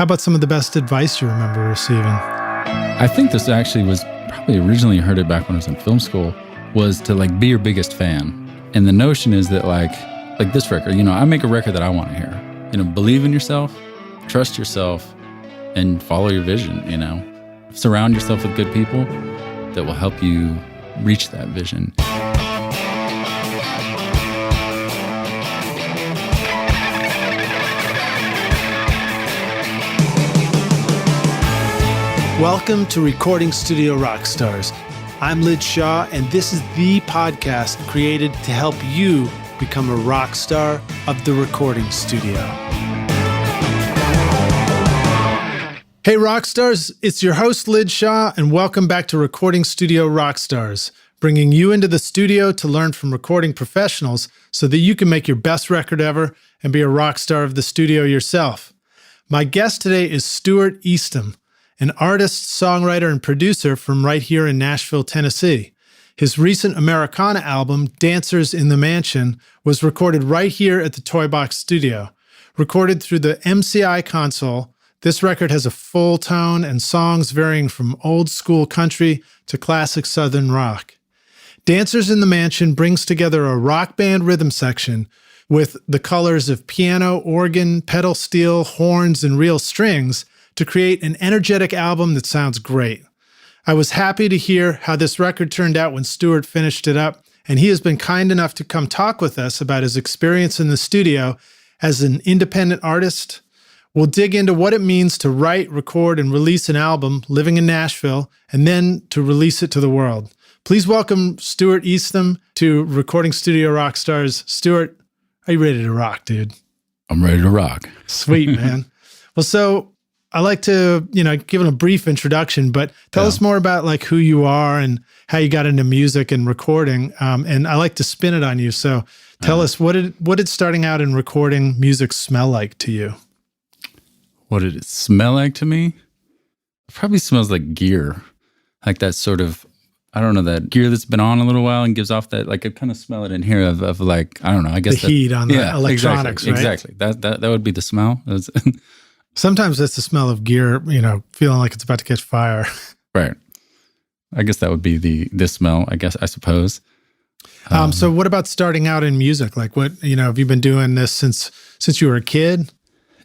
How about some of the best advice you remember receiving? I think this actually was probably originally heard it back when I was in film school, was to like be your biggest fan. And the notion is that like this record, I make a record that I want to hear. Believe in yourself, trust yourself, and follow your vision, Surround yourself with good people that will help you reach that vision. Welcome to Recording Studio Rockstars. I'm Lid Shaw, and this is the podcast created to help you become a rock star of the recording studio. Hey Rockstars, it's your host Lid Shaw, and welcome back to Recording Studio Rockstars, bringing you into the studio to learn from recording professionals so that you can make your best record ever and be a rock star of the studio yourself. My guest today is Stewart Eastham, an artist, songwriter, and producer from right here in Nashville, Tennessee. His recent Americana album, Dancers in the Mansion, was recorded right here at the Toy Box Studio. Recorded through the MCI console, this record has a full tone and songs varying from old school country to classic Southern rock. Dancers in the Mansion brings together a rock band rhythm section with the colors of piano, organ, pedal steel, horns, and real strings to create an energetic album that sounds great. I was happy to hear how this record turned out when Stewart finished it up, and he has been kind enough to come talk with us about his experience in the studio as an independent artist. We'll dig into what it means to write, record, and release an album living in Nashville, and then to release it to the world. Please welcome Stewart Eastham to Recording Studio Rockstars. Stewart, are you ready to rock, dude? I'm ready to rock. Sweet, man. Well, so I like to, give it a brief introduction, but tell us more about like who you are and how you got into music and recording. And I like to spin it on you. So tell us, what did starting out in recording music smell like to you? What did it smell like to me? It probably smells like gear. Like that sort of, I don't know, that gear that's been on a little while and gives off that, like I kind of smell it in here of like, I don't know, I guess the heat on the electronics, exactly, right? Exactly. That would be the smell. Sometimes that's the smell of gear, feeling like it's about to catch fire. Right. I guess that would be the smell, I suppose. So what about starting out in music? Like what, have you been doing this since you were a kid?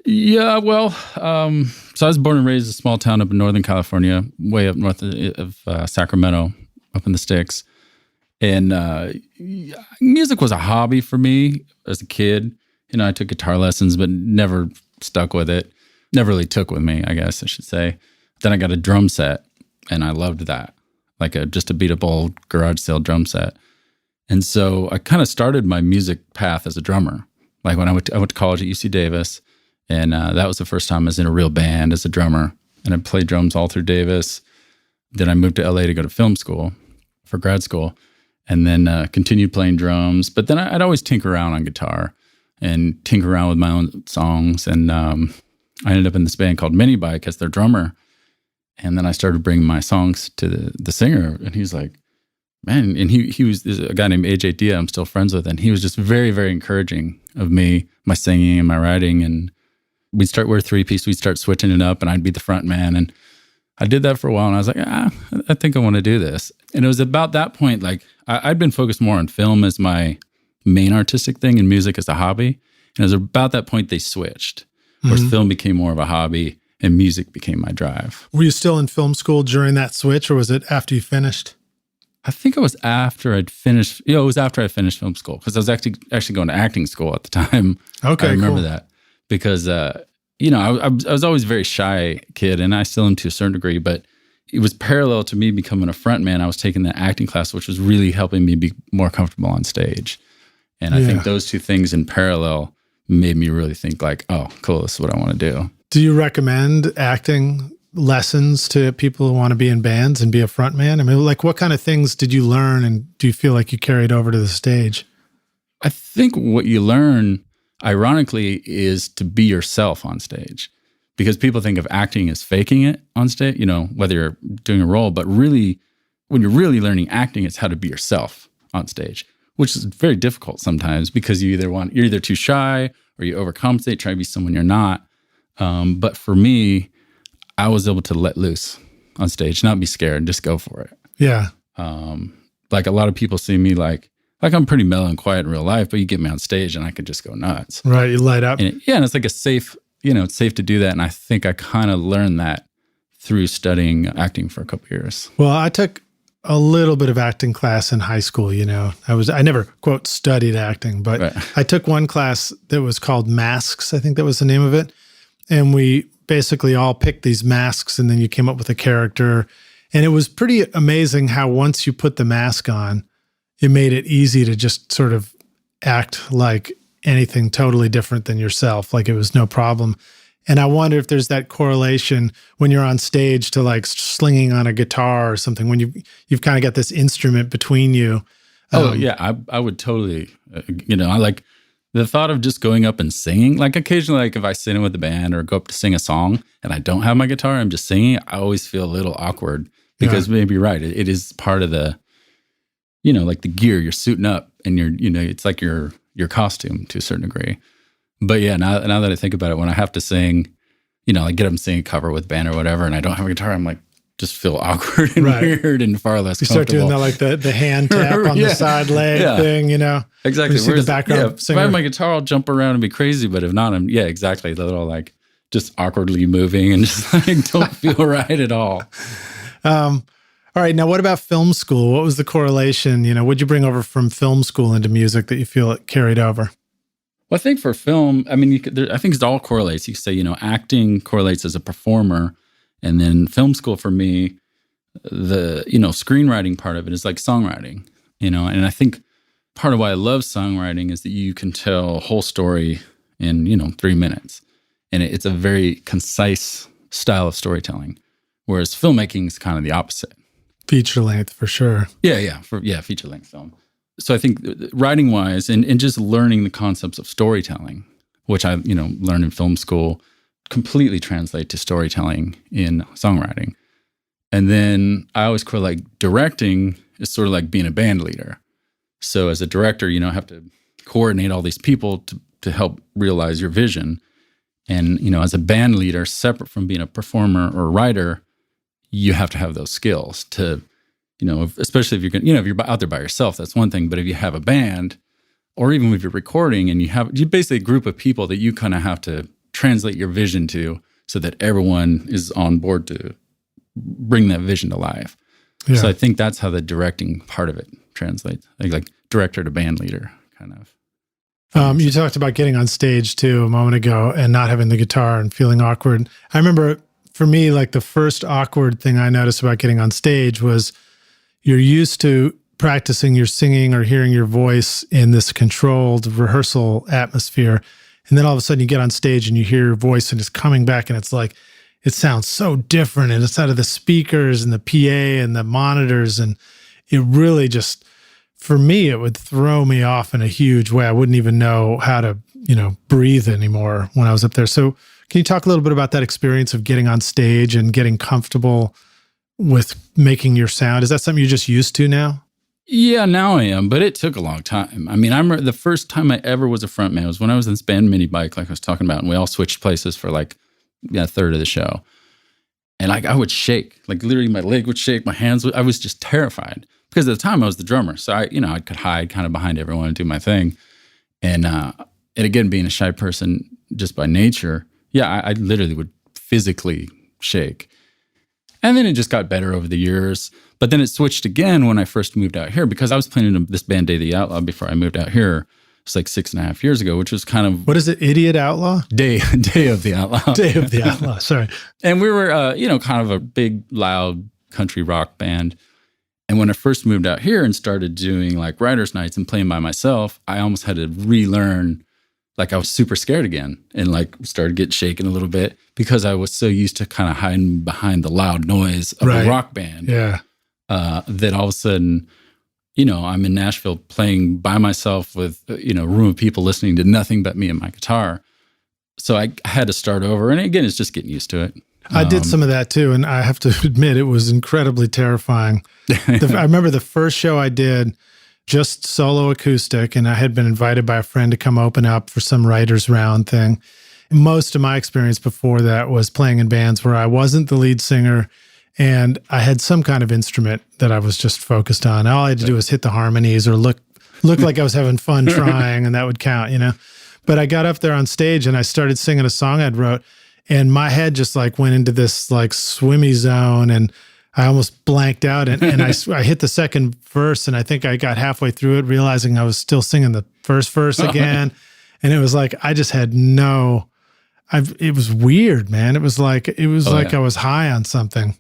Yeah, well, so I was born and raised in a small town up in Northern California, way up north of Sacramento, up in the sticks. And music was a hobby for me as a kid. I took guitar lessons, but never stuck with it. Never really took with me, I guess I should say. Then I got a drum set, and I loved that, like just a beat-up garage sale drum set. And so I kind of started my music path as a drummer. Like when I went to college at UC Davis, and that was the first time I was in a real band as a drummer. And I played drums all through Davis. Then I moved to LA to go to film school for grad school, and then continued playing drums. But then I'd always tinker around on guitar and tinker around with my own songs. And I ended up in this band called Mini Bike as their drummer. And then I started bringing my songs to the singer, and he's like, man, and he was a guy named AJ Dia I'm still friends with, and he was just very, very encouraging of me, my singing and my writing. And we're a three-piece, we'd start switching it up, and I'd be the front man. And I did that for a while, and I was like, I think I want to do this. And it was about that point, like I'd been focused more on film as my main artistic thing and music as a hobby. And it was about that point they switched. Where film became more of a hobby and music became my drive. Were you still in film school during that switch, or was it after you finished? I think it was after I'd finished. It was after I finished film school, because I was actually going to acting school at the time. Okay, I remember cool. that because I was always a very shy kid, and I still am to a certain degree. But it was parallel to me becoming a front man. I was taking the acting class, which was really helping me be more comfortable on stage. And I think those two things in parallel made me really think like, oh, cool, this is what I want to do. Do you recommend acting lessons to people who want to be in bands and be a front man? I mean, like what kind of things did you learn, and do you feel like you carried over to the stage? I think what you learn, ironically, is to be yourself on stage, because people think of acting as faking it on stage, whether you're doing a role, but really, when you're really learning acting, it's how to be yourself on stage, which is very difficult sometimes because you're either too shy or you overcompensate, try to be someone you're not. But for me, I was able to let loose on stage, not be scared, just go for it. Yeah. Like a lot of people see me like I'm pretty mellow and quiet in real life, but you get me on stage and I could just go nuts. Right. You light up. And it's like a safe, it's safe to do that. And I think I kind of learned that through studying acting for a couple years. Well, I took a little bit of acting class in high school. I never quote studied acting, but Right. I took one class that was called Masks. I think that was the name of it. And we basically all picked these masks and then you came up with a character. And it was pretty amazing how once you put the mask on, it made it easy to just sort of act like anything totally different than yourself. Like it was no problem. And I wonder if there's that correlation when you're on stage to like slinging on a guitar or something, when you've kind of got this instrument between you. I would totally, I like the thought of just going up and singing. Like occasionally, like if I sit in with the band or go up to sing a song and I don't have my guitar, I'm just singing, I always feel a little awkward because maybe you're right. It is part of the, like the gear, you're suiting up and it's like your costume to a certain degree. But yeah, now that I think about it, when I have to sing, like get up and sing a cover with band or whatever, and I don't have a guitar, I'm like, just feel awkward and weird and far less comfortable. You start doing the hand tap on the side leg thing, Exactly. You see the background singer. If I have my guitar, I'll jump around and be crazy, but if not, exactly. The little like just awkwardly moving and just like don't feel right at all. All right. Now, what about film school? What was the correlation? What'd you bring over from film school into music that you feel it carried over? Well, I think for film, I think it all correlates. You could say, acting correlates as a performer. And then film school for me, the, screenwriting part of it is like songwriting, and I think part of why I love songwriting is that you can tell a whole story in, 3 minutes. And it's a very concise style of storytelling, whereas filmmaking is kind of the opposite. Feature length for sure. Yeah. Feature length film. So I think writing wise and just learning the concepts of storytelling, which I, learned in film school, completely translate to storytelling in songwriting. And then I always correlate like directing is sort of like being a band leader. So as a director, have to coordinate all these people to help realize your vision. And, as a band leader, separate from being a performer or writer, you have to have those skills to, especially if you're going to, if you're out there by yourself, that's one thing. But if you have a band, or even if you're recording and you basically a group of people that you kind of have to translate your vision to so that everyone is on board to bring that vision to life. Yeah. So I think that's how the directing part of it translates. Like director to band leader kind of. You talked about getting on stage too a moment ago and not having the guitar and feeling awkward. I remember for me, like the first awkward thing I noticed about getting on stage was you're used to practicing your singing or hearing your voice in this controlled rehearsal atmosphere. And then all of a sudden you get on stage and you hear your voice and it's coming back and it's like, it sounds so different and it's out of the speakers and the PA and the monitors. And it really just, for me, it would throw me off in a huge way. I wouldn't even know how to, breathe anymore when I was up there. So can you talk a little bit about that experience of getting on stage and getting comfortable with making your sound? Is that something you're just used to now? Yeah, now I am, but it took a long time. I remember the first time I ever was a frontman was when I was in this band Mini Bike, like I was talking about, and we all switched places for like a third of the show. And like I would shake, like literally my leg would shake, my hands I was just terrified because at the time I was the drummer. So I could hide kind of behind everyone and do my thing. And again, being a shy person just by nature, I literally would physically shake. And then it just got better over the years. But then it switched again when I first moved out here because I was playing in this band Day of the Outlaw before I moved out here. It's like 6.5 years ago, which was kind of... What is it? Idiot Outlaw? Day of the Outlaw. Day of the Outlaw, sorry. And we were, kind of a big, loud country rock band. And when I first moved out here and started doing like writers' nights and playing by myself, I almost had to relearn. Like I was super scared again and like started getting shaken a little bit because I was so used to kind of hiding behind the loud noise of a rock band. Yeah. That all of a sudden, I'm in Nashville playing by myself with, a room of people listening to nothing but me and my guitar. So I had to start over. And again, it's just getting used to it. I did some of that too. And I have to admit, it was incredibly terrifying. I remember the first show I did, just solo acoustic, and I had been invited by a friend to come open up for some writer's round thing. Most of my experience before that was playing in bands where I wasn't the lead singer and I had some kind of instrument that I was just focused on. All I had to do was hit the harmonies or look like I was having fun trying, and that would count, you know? But I got up there on stage and I started singing a song I'd wrote, and my head just like went into this like swimmy zone, and I almost blanked out, and I hit the second verse, and I think I got halfway through it, realizing I was still singing the first verse again. And it was like, I just had it was weird, man. It was like I was high on something.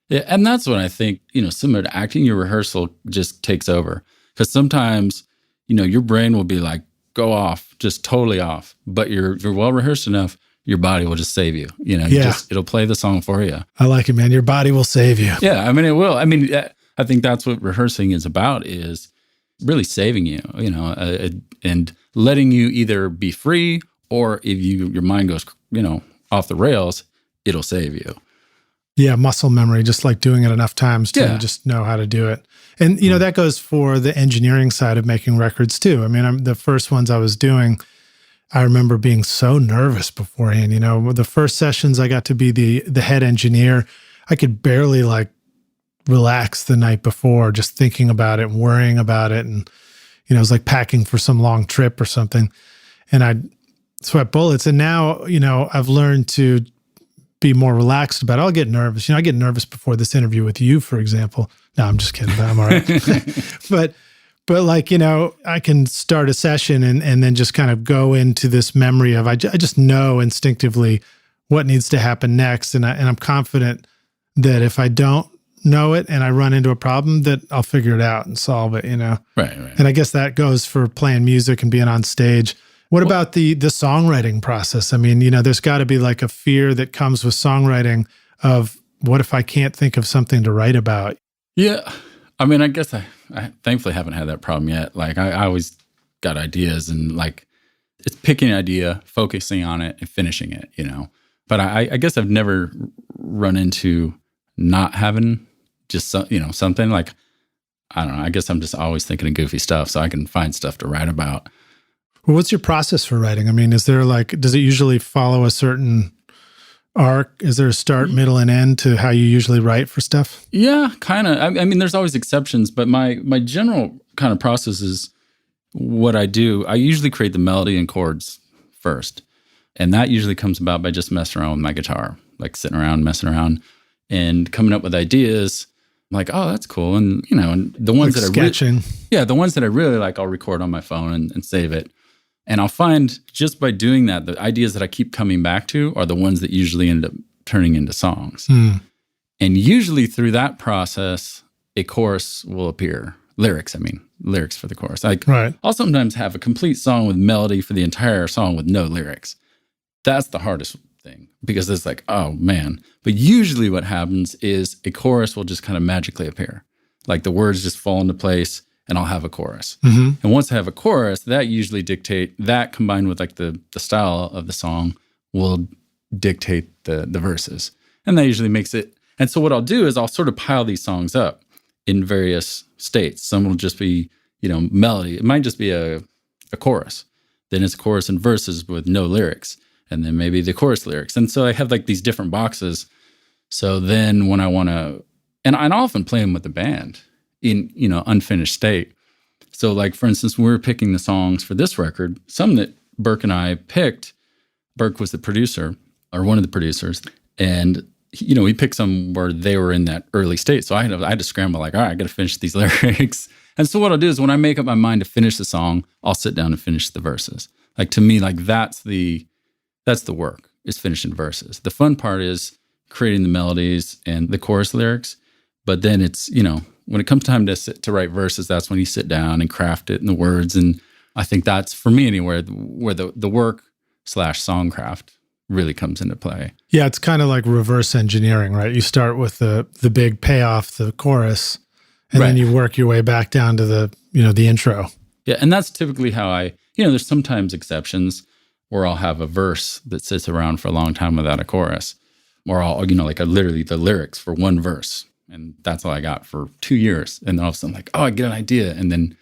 Yeah, and that's when I think, similar to acting, your rehearsal just takes over. Because sometimes, your brain will be like, go off, just totally off. But if you're well rehearsed enough, your body will just save you. It'll play the song for you. I like it, man. Your body will save you. Yeah, I mean, it will. I mean, I think that's what rehearsing is about, is really saving you, and letting you either be free, or if your mind goes, off the rails, it'll save you. Yeah, muscle memory, just like doing it enough times to just know how to do it. And, that goes for the engineering side of making records too. I mean, the first ones I was doing, I remember being so nervous beforehand. The first sessions I got to be the head engineer, I could barely like relax the night before, just thinking about it and worrying about it. And, it was like packing for some long trip or something. And I'd sweat bullets. And now, I've learned to be more relaxed about it. I'll get nervous. I get nervous before this interview with you, for example. No, I'm just kidding. I'm all right. But like, I can start a session and then just kind of go into this memory of, I just know instinctively what needs to happen next. And I'm confident that if I don't know it and I run into a problem, that I'll figure it out and solve it, Right. And I guess that goes for playing music and being on stage. What about the songwriting process? I mean, there's got to be like a fear that comes with songwriting of, what if I can't think of something to write about? Yeah. I mean, I guess I thankfully haven't had that problem yet. Like, I always got ideas, and like, it's picking an idea, focusing on it, and finishing it, But I guess I've never run into not having just, something like, I don't know, I guess I'm just always thinking of goofy stuff, so I can find stuff to write about. Well, what's your process for writing? I mean, does it usually follow a certain arc? Is there a start, middle, and end to how you usually write for stuff? Yeah, kind of. I mean, there's always exceptions, but my general kind of process is what I do. I usually create the melody and chords first. And that usually comes about by just messing around with my guitar, like sitting around, messing around, and coming up with ideas. I'm like, oh, that's cool. And, and the ones like that sketching. the ones that I really like, I'll record on my phone and save it. And I'll find just by doing that, the ideas that I keep coming back to are the ones that usually end up turning into songs. And usually through that process, a chorus will appear. Lyrics for the chorus. Right. I'll sometimes have a complete song with melody for the entire song with no lyrics. That's the hardest thing, because it's like, oh man. But usually what happens is a chorus will just kind of magically appear. Like the words just fall into place, and I'll have a chorus. Mm-hmm. And once I have a chorus, that usually that combined with like the style of the song will dictate the verses. And that usually makes it. And so what I'll do is I'll sort of pile these songs up in various states. Some will just be, melody. It might just be a chorus. Then it's chorus and verses with no lyrics. And then maybe the chorus lyrics. And so I have like these different boxes. So then when I want to, and I often play them with the band in, unfinished state. So like, for instance, when we were picking the songs for this record, some that Burke and I picked, Burke was the producer, or one of the producers. And, we picked some where they were in that early state. So I had to scramble like, all right, I got to finish these lyrics. And so what I'll do is when I make up my mind to finish the song, I'll sit down and finish the verses. Like to me, like that's the work, is finishing verses. The fun part is creating the melodies and the chorus lyrics. But then it's, when it comes time to write verses, that's when you sit down and craft it in the words. And I think that's, for me anywhere, where the work / songcraft really comes into play. Yeah, it's kind of like reverse engineering, right? You start with the big payoff, the chorus, and then you work your way back down to the intro. Yeah, and that's typically how there's sometimes exceptions where I'll have a verse that sits around for a long time without a chorus. Or I'll, literally the lyrics for one verse. And that's all I got for 2 years. And then all of a sudden, like, oh, I get an idea. And then,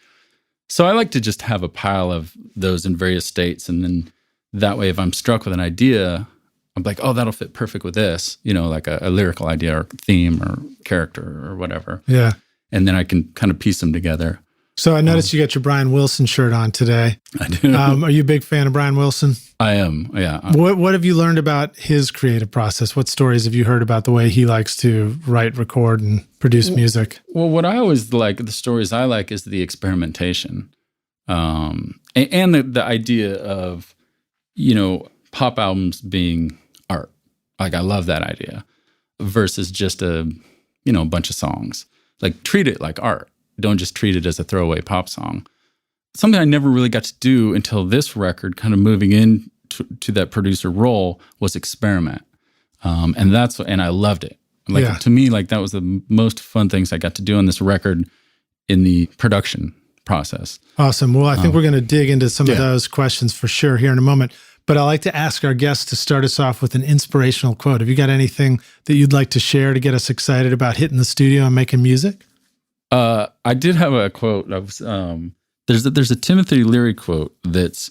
so I like to just have a pile of those in various states. And then that way, if I'm struck with an idea, I'm like, oh, that'll fit perfect with this, like a lyrical idea or theme or character or whatever. Yeah. And then I can kind of piece them together. So I noticed you got your Brian Wilson shirt on today. I do. Are you a big fan of Brian Wilson? I am, yeah. What have you learned about his creative process? What stories have you heard about the way he likes to write, record, and produce music? Well, what I always like, the stories I like is the experimentation. And the idea of, pop albums being art. Like, I love that idea versus just a bunch of songs. Like, treat it like art. Don't just treat it as a throwaway pop song. Something I never really got to do until this record, kind of moving into that producer role, was experiment. And I loved it. To me, that was the most fun things I got to do on this record in the production process. Awesome. Well, I think we're going to dig into some of those questions for sure here in a moment. But I like to ask our guests to start us off with an inspirational quote. Have you got anything that you'd like to share to get us excited about hitting the studio and making music? I did have a quote. There's a Timothy Leary quote that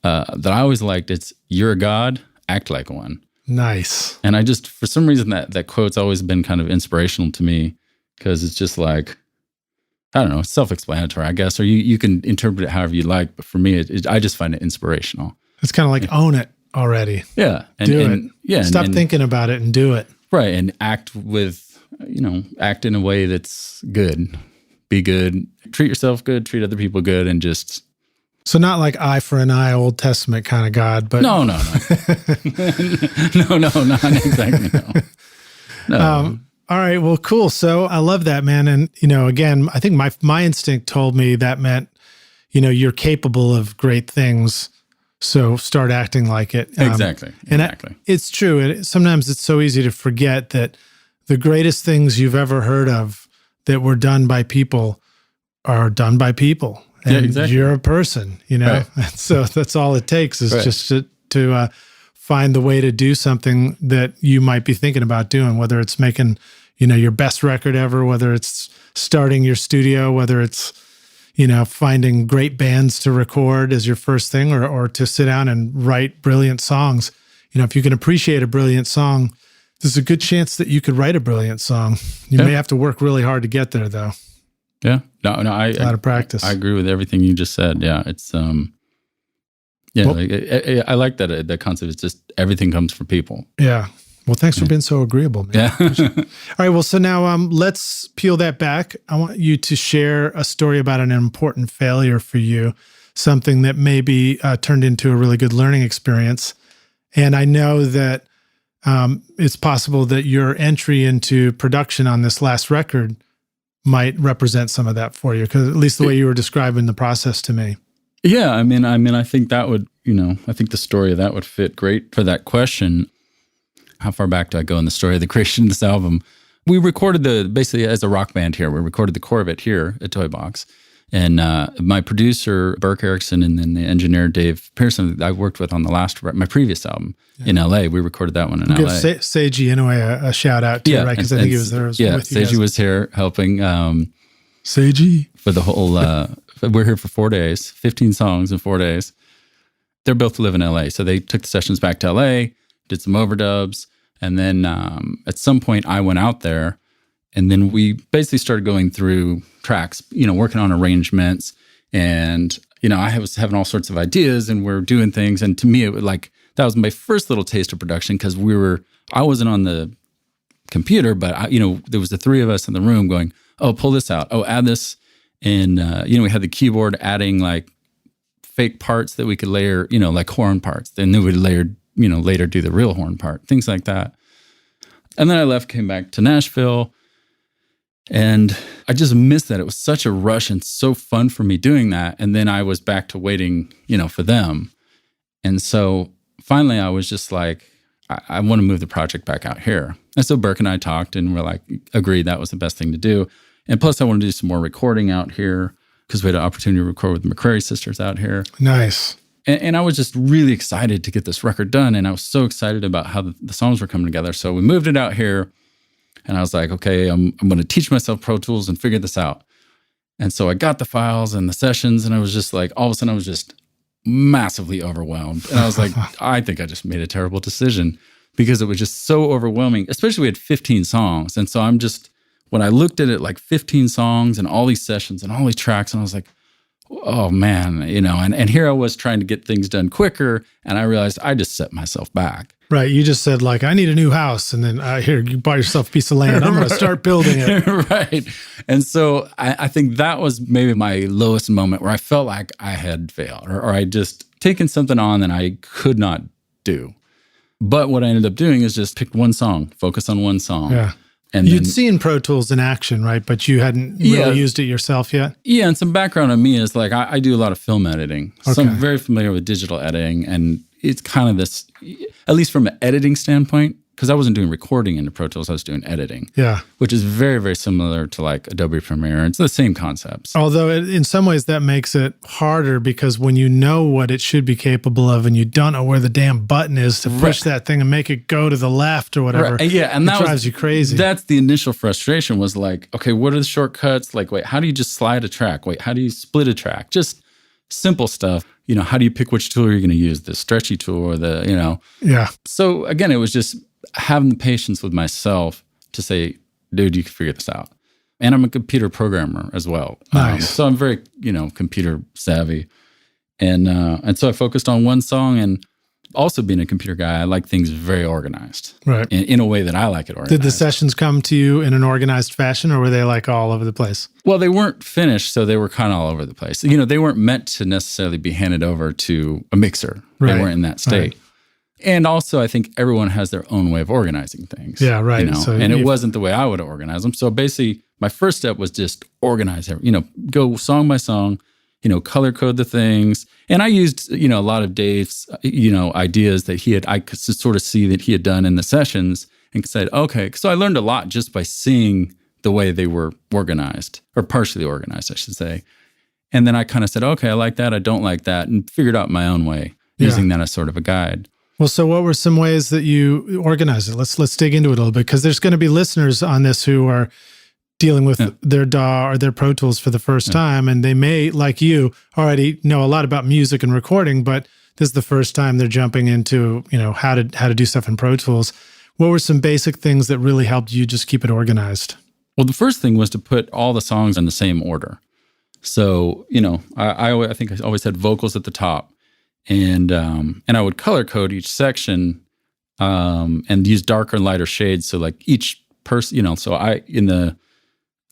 I always liked. It's, "You're a god, act like one." Nice. And I just, for some reason, that quote's always been kind of inspirational to me, because it's just like, I don't know, self-explanatory, I guess, or you can interpret it however you like. But for me, I just find it inspirational. It's kind of like own it already. Yeah. Do it. Yeah. Stop thinking about it and do it. Right. And act act in a way that's good. Be good. Treat yourself good. Treat other people good. And just... So not like eye for an eye, Old Testament kind of God, but... No. No, not exactly, no. All right. Well, cool. So I love that, man. And, again, I think my instinct told me that meant, you're capable of great things. So start acting like it. Exactly. It's true. Sometimes it's so easy to forget that the greatest things you've ever heard of that were done by people are done by people. And you're a person, Right. So that's all it takes is just to find the way to do something that you might be thinking about doing, whether it's making, your best record ever, whether it's starting your studio, whether it's, finding great bands to record as your first thing, or to sit down and write brilliant songs. If you can appreciate a brilliant song, there's a good chance that you could write a brilliant song. You may have to work really hard to get there, though. Yeah. No, it's a lot of practice. I agree with everything you just said. Yeah. It's, I like that the concept is just everything comes from people. Yeah. Well, thanks for being so agreeable, man. Yeah. All right. Well, so now let's peel that back. I want you to share a story about an important failure for you, something that maybe turned into a really good learning experience. And I know that it's possible that your entry into production on this last record might represent some of that for you, because at least the way you were describing the process to me. Yeah. I mean, I think that would, I think the story of that would fit great for that question. How far back do I go in the story of the creation of this album? We recorded basically as a rock band here, we recorded the core of it here at Toy Box. And my producer, Burke Erickson, and then the engineer, Dave Pearson, that I worked with on my previous album in LA. We recorded that one in LA. Give Seiji anyway a shout out too, right? Because I think he was there with you guys. Seiji was here helping. Seiji? For the whole, we're here for 4 days, 15 songs in 4 days. They're both live in LA. So they took the sessions back to LA, did some overdubs. And then at some point I went out there, and then we basically started going through tracks, working on arrangements. And, I was having all sorts of ideas, and we're doing things. And to me, it was like, that was my first little taste of production, because I wasn't on the computer, but there was the three of us in the room going, oh, pull this out. Oh, add this. And, we had the keyboard adding like fake parts that we could layer, like horn parts. Then we'd layer, later do the real horn part, things like that. And then I came back to Nashville, and I just missed that. It was such a rush and so fun for me doing that. And then I was back to waiting, for them. And so finally I was just like, I want to move the project back out here. And so Burke and I talked, and we're like, agreed that was the best thing to do. And plus I wanted to do some more recording out here, because we had an opportunity to record with the McCrary sisters out here. Nice. And I was just really excited to get this record done. And I was so excited about how the songs were coming together. So we moved it out here, and I was like, okay, I'm going to teach myself Pro Tools and figure this out. And so I got the files and the sessions, and I was just like, all of a sudden I was just massively overwhelmed. And I was like, I think I just made a terrible decision because it was just so overwhelming, especially we had 15 songs. And so when I looked at it, like 15 songs and all these sessions and all these tracks, and I was like, oh man, and here I was trying to get things done quicker. And I realized I just set myself back. Right. You just said like, I need a new house. And then here, you buy yourself a piece of land. I'm going to start building it. Right. And so I think that was maybe my lowest moment where I felt like I had failed or I just taken something on that I could not do. But what I ended up doing is just pick one song, focus on one song. Yeah. And you'd seen Pro Tools in action, right? But you hadn't really used it yourself yet? Yeah, and some background on me is like I do a lot of film editing. Okay. So I'm very familiar with digital editing, and it's kind of this, at least from an editing standpoint, because I wasn't doing recording into Pro Tools, I was doing editing. Yeah. Which is very, very similar to like Adobe Premiere. It's the same concepts. Although in some ways that makes it harder because when you know what it should be capable of and you don't know where the damn button is to push that thing and make it go to the left or whatever, and that drives you crazy. That's the initial frustration was like, okay, what are the shortcuts? Like, wait, how do you just slide a track? Wait, how do you split a track? Just simple stuff. How do you pick which tool you're going to use? The stretchy tool or the, Yeah. So again, it was just having the patience with myself to say, dude, you can figure this out. And I'm a computer programmer as well. Nice. So I'm very, computer savvy. And so I focused on one song, and also being a computer guy, I like things very organized. Right. In a way that I like it organized. Did the sessions come to you in an organized fashion, or were they like all over the place? Well, they weren't finished, so they were kind of all over the place. They weren't meant to necessarily be handed over to a mixer. Right. They weren't in that state. Right. And also, I think everyone has their own way of organizing things. Yeah, right. So and it wasn't the way I would organize them. So basically, my first step was just organize everything. Go song by song, color code the things. And I used, a lot of Dave's, ideas that I could sort of see that he had done in the sessions and said, okay. So I learned a lot just by seeing the way they were organized, or partially organized, I should say. And then I kind of said, okay, I like that. I don't like that. And figured out my own way using that as sort of a guide. Well, so what were some ways that you organized it? Let's dig into it a little bit, because there's going to be listeners on this who are dealing with their DAW or their Pro Tools for the first time, and they may, like you, already know a lot about music and recording, but this is the first time they're jumping into, how to do stuff in Pro Tools. What were some basic things that really helped you just keep it organized? Well, the first thing was to put all the songs in the same order. So, I think I always had vocals at the top. And I would color code each section and use darker and lighter shades. So like each person, so I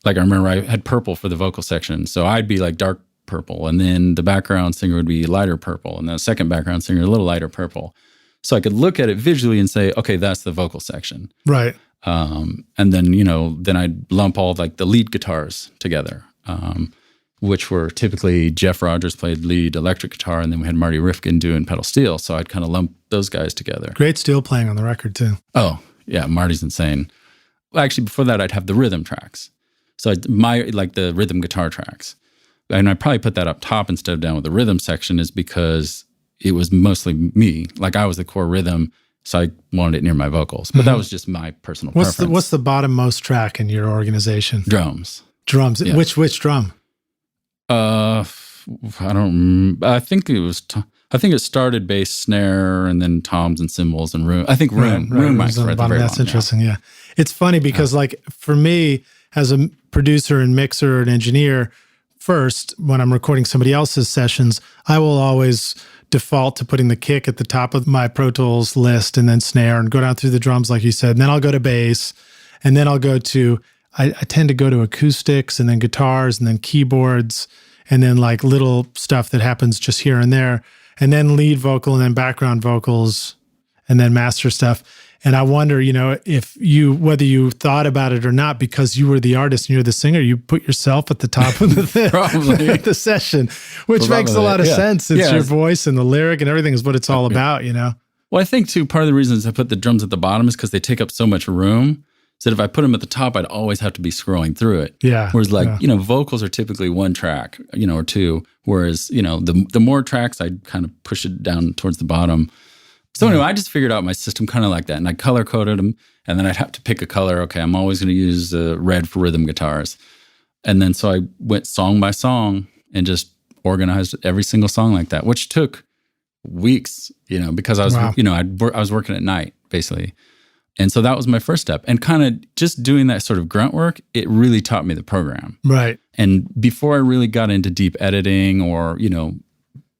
remember I had purple for the vocal section. So I'd be like dark purple, and then the background singer would be lighter purple, and the second background singer a little lighter purple. So I could look at it visually and say, okay, that's the vocal section. Right. And then, then I'd lump all like the lead guitars together. Which were typically Jeff Rogers played lead electric guitar, and then we had Marty Rifkin doing pedal steel. So I'd kind of lump those guys together. Great steel playing on the record too. Oh, yeah, Marty's insane. Well, actually, before that, I'd have the rhythm tracks. So the rhythm guitar tracks. And I probably put that up top instead of down with the rhythm section is because it was mostly me. Like I was the core rhythm, so I wanted it near my vocals. But that was just my personal preference. What's the bottom-most track in your organization? Drums. Drums. Yeah. Which drum? I think it started bass, snare, and then toms and cymbals and room. I think room mics were at the very That's bottom, interesting. Yeah. It's funny because like for me as a producer and mixer and engineer, first, when I'm recording somebody else's sessions, I will always default to putting the kick at the top of my Pro Tools list and then snare and go down through the drums, like you said. And then I'll go to bass, and then I'll go to, I tend to go to acoustics and then guitars and then keyboards and then like little stuff that happens just here and there, and then lead vocal and then background vocals and then master stuff. And I wonder, whether you thought about it or not, because you were the artist and you're the singer, you put yourself at the top of the session, which makes a lot of sense. It's your voice and the lyric and everything is what it's all about, Well, I think too, part of the reasons I put the drums at the bottom is because they take up so much room. So that if I put them at the top, I'd always have to be scrolling through it. Yeah. Whereas vocals are typically one track, or two. Whereas, the more tracks, I'd kind of push it down towards the bottom. So anyway, I just figured out my system kind of like that. And I color coded them, and then I'd have to pick a color. Okay, I'm always going to use red for rhythm guitars. And then so I went song by song and just organized every single song like that, which took weeks, because I was, Wow. I was working at night basically. And so that was my first step. And kind of just doing that sort of grunt work, it really taught me the program. Right. And before I really got into deep editing or,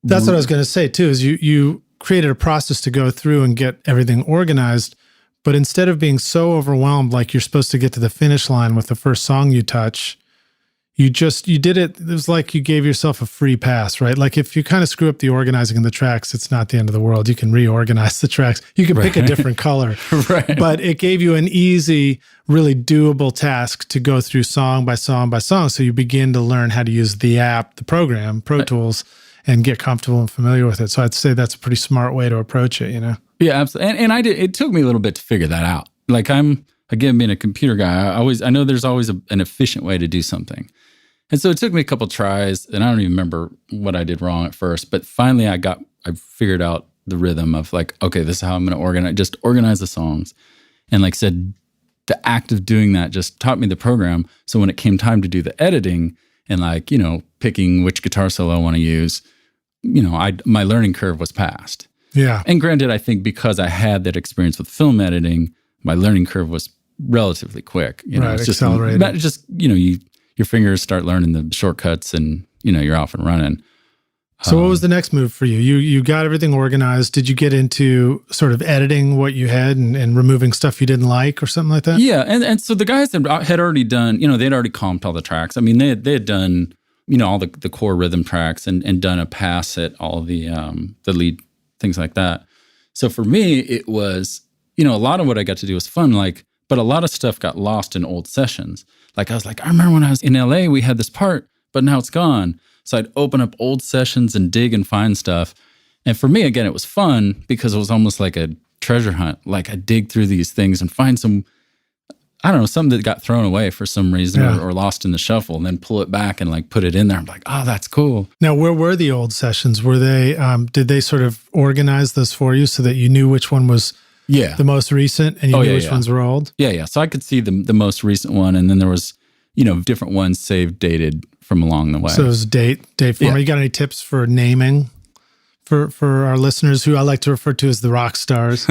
That's what I was going to say too, is you created a process to go through and get everything organized. But instead of being so overwhelmed, like you're supposed to get to the finish line with the first song you touch, you did it. It was like you gave yourself a free pass, right? Like if you kind of screw up the organizing of the tracks, it's not the end of the world. You can reorganize the tracks. You can pick a different color. Right. But it gave you an easy, really doable task to go through song by song by song. So you begin to learn how to use the app, the program, Pro Tools, and get comfortable and familiar with it. So I'd say that's a pretty smart way to approach it, Yeah, absolutely. And it took me a little bit to figure that out. Like again, being a computer guy, I know there's always an efficient way to do something. And so it took me a couple tries, and I don't even remember what I did wrong at first, but finally I figured out the rhythm of like, okay, this is how I'm going to organize the songs. And like I said, the act of doing that just taught me the program. So when it came time to do the editing and like, picking which guitar solo I want to use, my learning curve was passed. Yeah. And granted, I think because I had that experience with film editing, my learning curve was relatively quick. Right, it's accelerated. Your fingers start learning the shortcuts and, you're off and running. So what was the next move for you? You got everything organized. Did you get into sort of editing what you had and removing stuff you didn't like or something like that? Yeah. And so the guys that had already done, they'd already comped all the tracks. I mean, they had done, all the core rhythm tracks and done a pass at all the lead, things like that. So for me, it was, a lot of what I got to do was fun, but a lot of stuff got lost in old sessions. Like I was like, I remember when I was in LA, we had this part, but now it's gone. So I'd open up old sessions and dig and find stuff. And for me, again, it was fun because it was almost like a treasure hunt. Like I dig through these things and find something that got thrown away for some reason or lost in the shuffle, and then pull it back and like put it in there. I'm like, oh, that's cool. Now, where were the old sessions? Were they, did they sort of organize those for you so that you knew which one was the most recent and you knew which ones were old? Yeah. So I could see the most recent one, and then there was, different ones saved, dated from along the way. So it was date format. Yeah. You got any tips for naming for our listeners, who I like to refer to as the rock stars?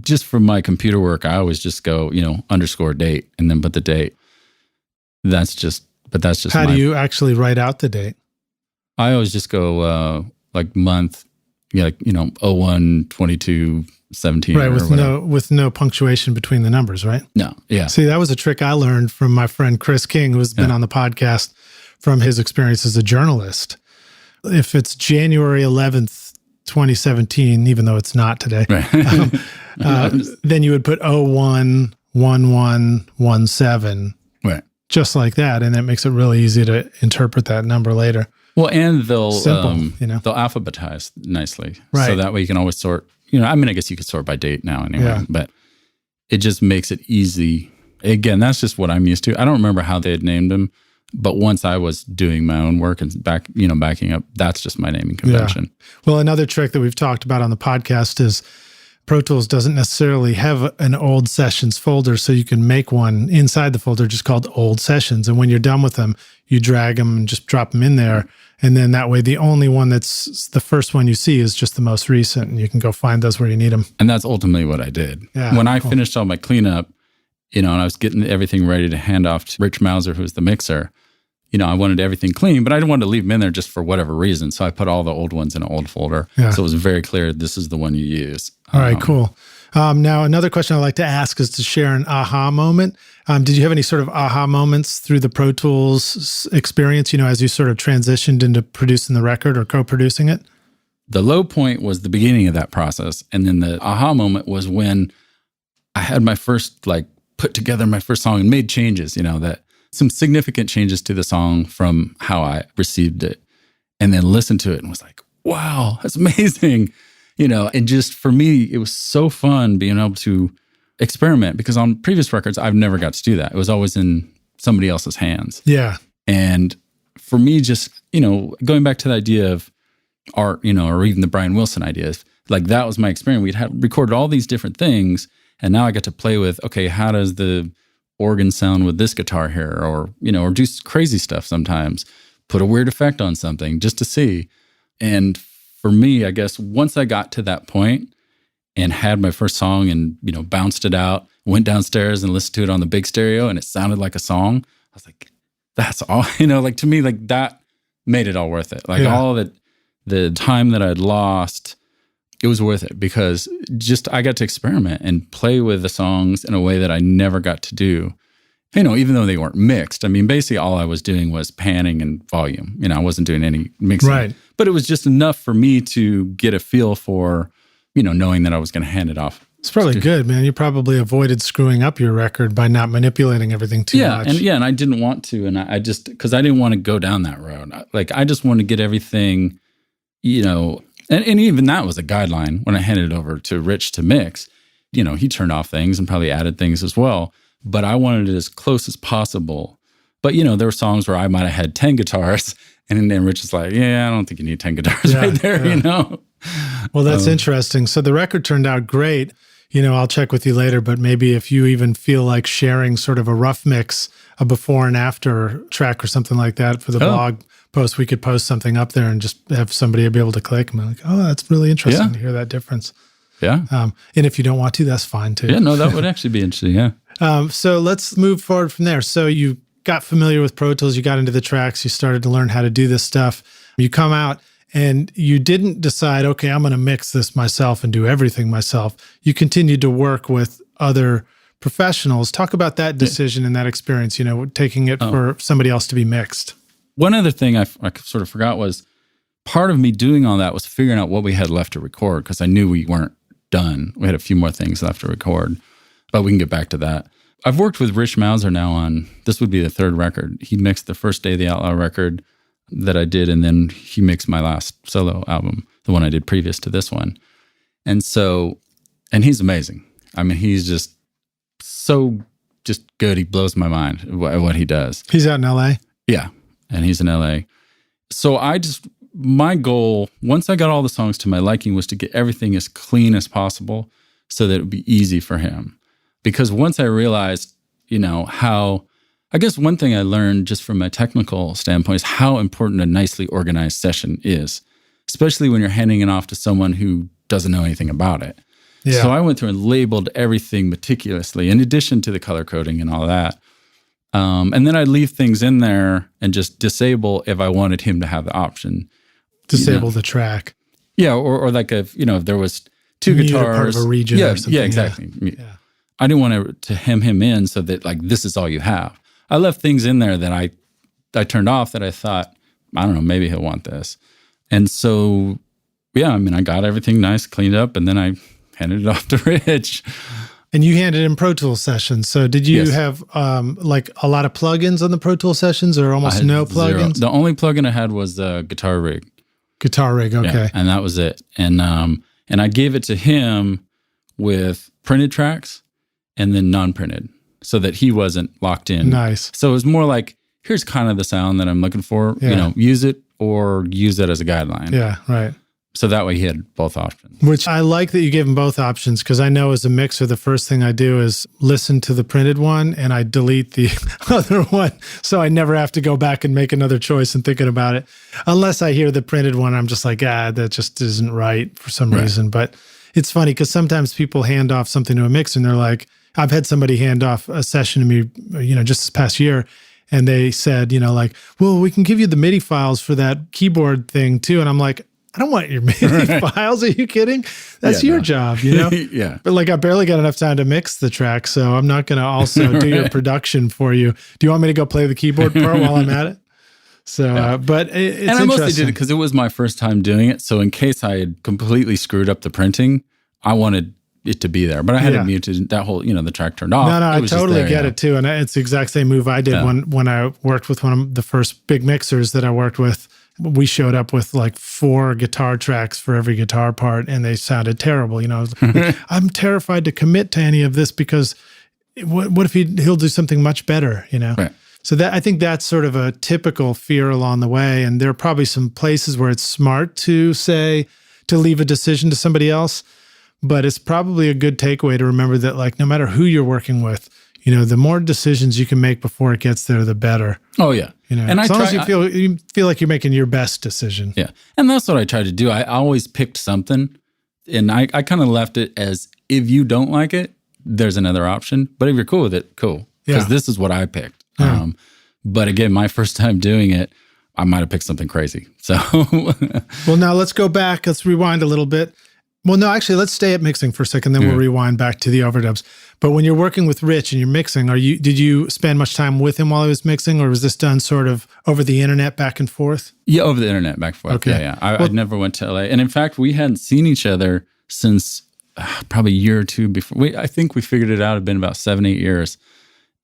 Just from my computer work, I always just go, underscore date and then put the date. That's just How do you actually write out the date? I always just go like month, 01, 22, 17. Right, with no punctuation between the numbers, right? No, yeah. See, that was a trick I learned from my friend Chris King, who has been on the podcast from his experience as a journalist. If it's January 11th, 2017, even though it's not today, right. Then you would put 011117, right, just like that, and that makes it really easy to interpret that number later. Well, and they'll they'll alphabetize nicely, right? So that way you can always sort. I guess you could sort by date now anyway, but it just makes it easy. Again, that's just what I'm used to. I don't remember how they had named them, but once I was doing my own work and backing up, that's just my naming convention. Yeah. Well, another trick that we've talked about on the podcast is Pro Tools doesn't necessarily have an old sessions folder, so you can make one inside the folder just called old sessions. And when you're done with them, you drag them and just drop them in there. And then that way, the only one that's the first one you see is just the most recent, and you can go find those where you need them. And that's ultimately what I did. Yeah, when I finished all my cleanup, and I was getting everything ready to hand off to Rich Mauser, who's the mixer, I wanted everything clean, but I didn't want to leave them in there just for whatever reason. So I put all the old ones in an old folder. Yeah. So it was very clear this is the one you use. All right, cool. Now, another question I like to ask is to share an aha moment. Did you have any sort of aha moments through the Pro Tools experience, as you sort of transitioned into producing the record or co-producing it? The low point was the beginning of that process. And then the aha moment was when I had my first, put together my first song and made changes, that some significant changes to the song from how I received it, and then listened to it and was like, wow, that's amazing. And just for me, it was so fun being able to experiment, because on previous records, I've never got to do that. It was always in somebody else's hands. Yeah. And for me, just, going back to the idea of art, or even the Brian Wilson ideas, that was my experience. We'd recorded all these different things, and now I got to play with, okay, how does the organ sound with this guitar here, or do crazy stuff sometimes. put a weird effect on something just to see. And for me, I guess once I got to that point and had my first song and, bounced it out, went downstairs and listened to it on the big stereo and it sounded like a song, I was like, that's all, to me, like that made it all worth it. Like all of it, the time that I'd lost, it was worth it because I got to experiment and play with the songs in a way that I never got to do. Even though they weren't mixed. I mean, basically all I was doing was panning and volume. I wasn't doing any mixing. Right. But it was just enough for me to get a feel for, knowing that I was going to hand it off. It's probably good, man. You probably avoided screwing up your record by not manipulating everything too much. And I didn't want to. And I just, because I didn't want to go down that road. Like, I just wanted to get everything, and even that was a guideline when I handed it over to Rich to mix. He turned off things and probably added things as well. But I wanted it as close as possible. But, there were songs where I might have had 10 guitars. And then Rich is like, I don't think you need 10 guitars right there, Well, that's interesting. So the record turned out great. I'll check with you later, but maybe if you even feel like sharing sort of a rough mix, a before and after track or something like that for the blog post, we could post something up there and just have somebody be able to click and be like, oh, that's really interesting to hear that difference. Yeah. And if you don't want to, that's fine too. Yeah, no, that would actually be interesting. Yeah. So let's move forward from there. So you got familiar with Pro Tools, you got into the tracks, you started to learn how to do this stuff. You come out and you didn't decide, okay, I'm going to mix this myself and do everything myself. You continued to work with other professionals. Talk about that decision and that experience, taking it for somebody else to be mixed. One other thing I sort of forgot was part of me doing all that was figuring out what we had left to record because I knew we weren't done. We had a few more things left to record, but we can get back to that. I've worked with Rich Mauser now on, this would be the third record. He mixed the first Day of the Outlaw record that I did, and then he mixed my last solo album, the one I did previous to this one. And he's amazing. I mean, he's just so just good. He blows my mind at what he does. He's out in LA? Yeah, and he's in LA. So my goal, once I got all the songs to my liking, was to get everything as clean as possible so that it would be easy for him. Because once I realized, how, I guess one thing I learned just from a technical standpoint is how important a nicely organized session is, especially when you're handing it off to someone who doesn't know anything about it. Yeah. So I went through and labeled everything meticulously, in addition to the color coding and all that. And then I'd leave things in there and just disable if I wanted him to have the option. Disable the track. Yeah, or like if there was two guitars. Part of a region or something. Yeah, exactly. Yeah. I didn't want to hem him in so that like this is all you have. I left things in there that I turned off that I thought, I don't know, maybe he'll want this. And so, I got everything nice, cleaned up, and then I handed it off to Rich. And you handed in Pro Tools sessions. So did you have like a lot of plugins on the Pro Tools sessions or almost no plugins? 0. The only plugin I had was the Guitar Rig. Guitar Rig, okay. Yeah, and that was it. And I gave it to him with printed tracks and then non-printed so that he wasn't locked in. Nice. So it was more like, here's kind of the sound that I'm looking for. Yeah. Use it or use it as a guideline. Yeah, right. So that way he had both options. Which I like that you gave him both options because I know as a mixer, the first thing I do is listen to the printed one and I delete the other one. So I never have to go back and make another choice and thinking about it. Unless I hear the printed one, I'm just like, that just isn't right for some reason. But it's funny because sometimes people hand off something to a mixer and they're like, I've had somebody hand off a session to me, just this past year. And they said, well, we can give you the MIDI files for that keyboard thing too. And I'm like, I don't want your MIDI files. Are you kidding? That's your job, Yeah. But like I barely got enough time to mix the track, so I'm not going to also do your production for you. Do you want me to go play the keyboard part while I'm at it? So, but it's interesting. And I mostly did it because it was my first time doing it. So in case I had completely screwed up the printing, I wanted it to be there. But I had it muted, that whole, the track turned off. No, I totally get it too. And it's the exact same move I did when I worked with one of the first big mixers that I worked with. We showed up with like 4 guitar tracks for every guitar part, and they sounded terrible. I'm terrified to commit to any of this because what if he'll do something much better? Right. So that I think that's sort of a typical fear along the way. And there are probably some places where it's smart to leave a decision to somebody else, but it's probably a good takeaway to remember that like no matter who you're working with, the more decisions you can make before it gets there, the better. Oh, yeah. You know, And as long as you feel like you're making your best decision. Yeah. And that's what I tried to do. I always picked something, and I kind of left it as, if you don't like it, there's another option. But if you're cool with it, cool. Because this is what I picked. Yeah. But again, my first time doing it, I might have picked something crazy. So, well, now let's go back. Let's rewind a little bit. Well, no, actually, let's stay at mixing for a second, then we'll rewind back to the overdubs. But when you're working with Rich and you're mixing, did you spend much time with him while he was mixing, or was this done sort of over the internet back and forth? Yeah, over the internet back and forth. Okay. Yeah. I never went to LA. And in fact, we hadn't seen each other since probably a year or two before. I think we figured it out. It had been about 7-8 years,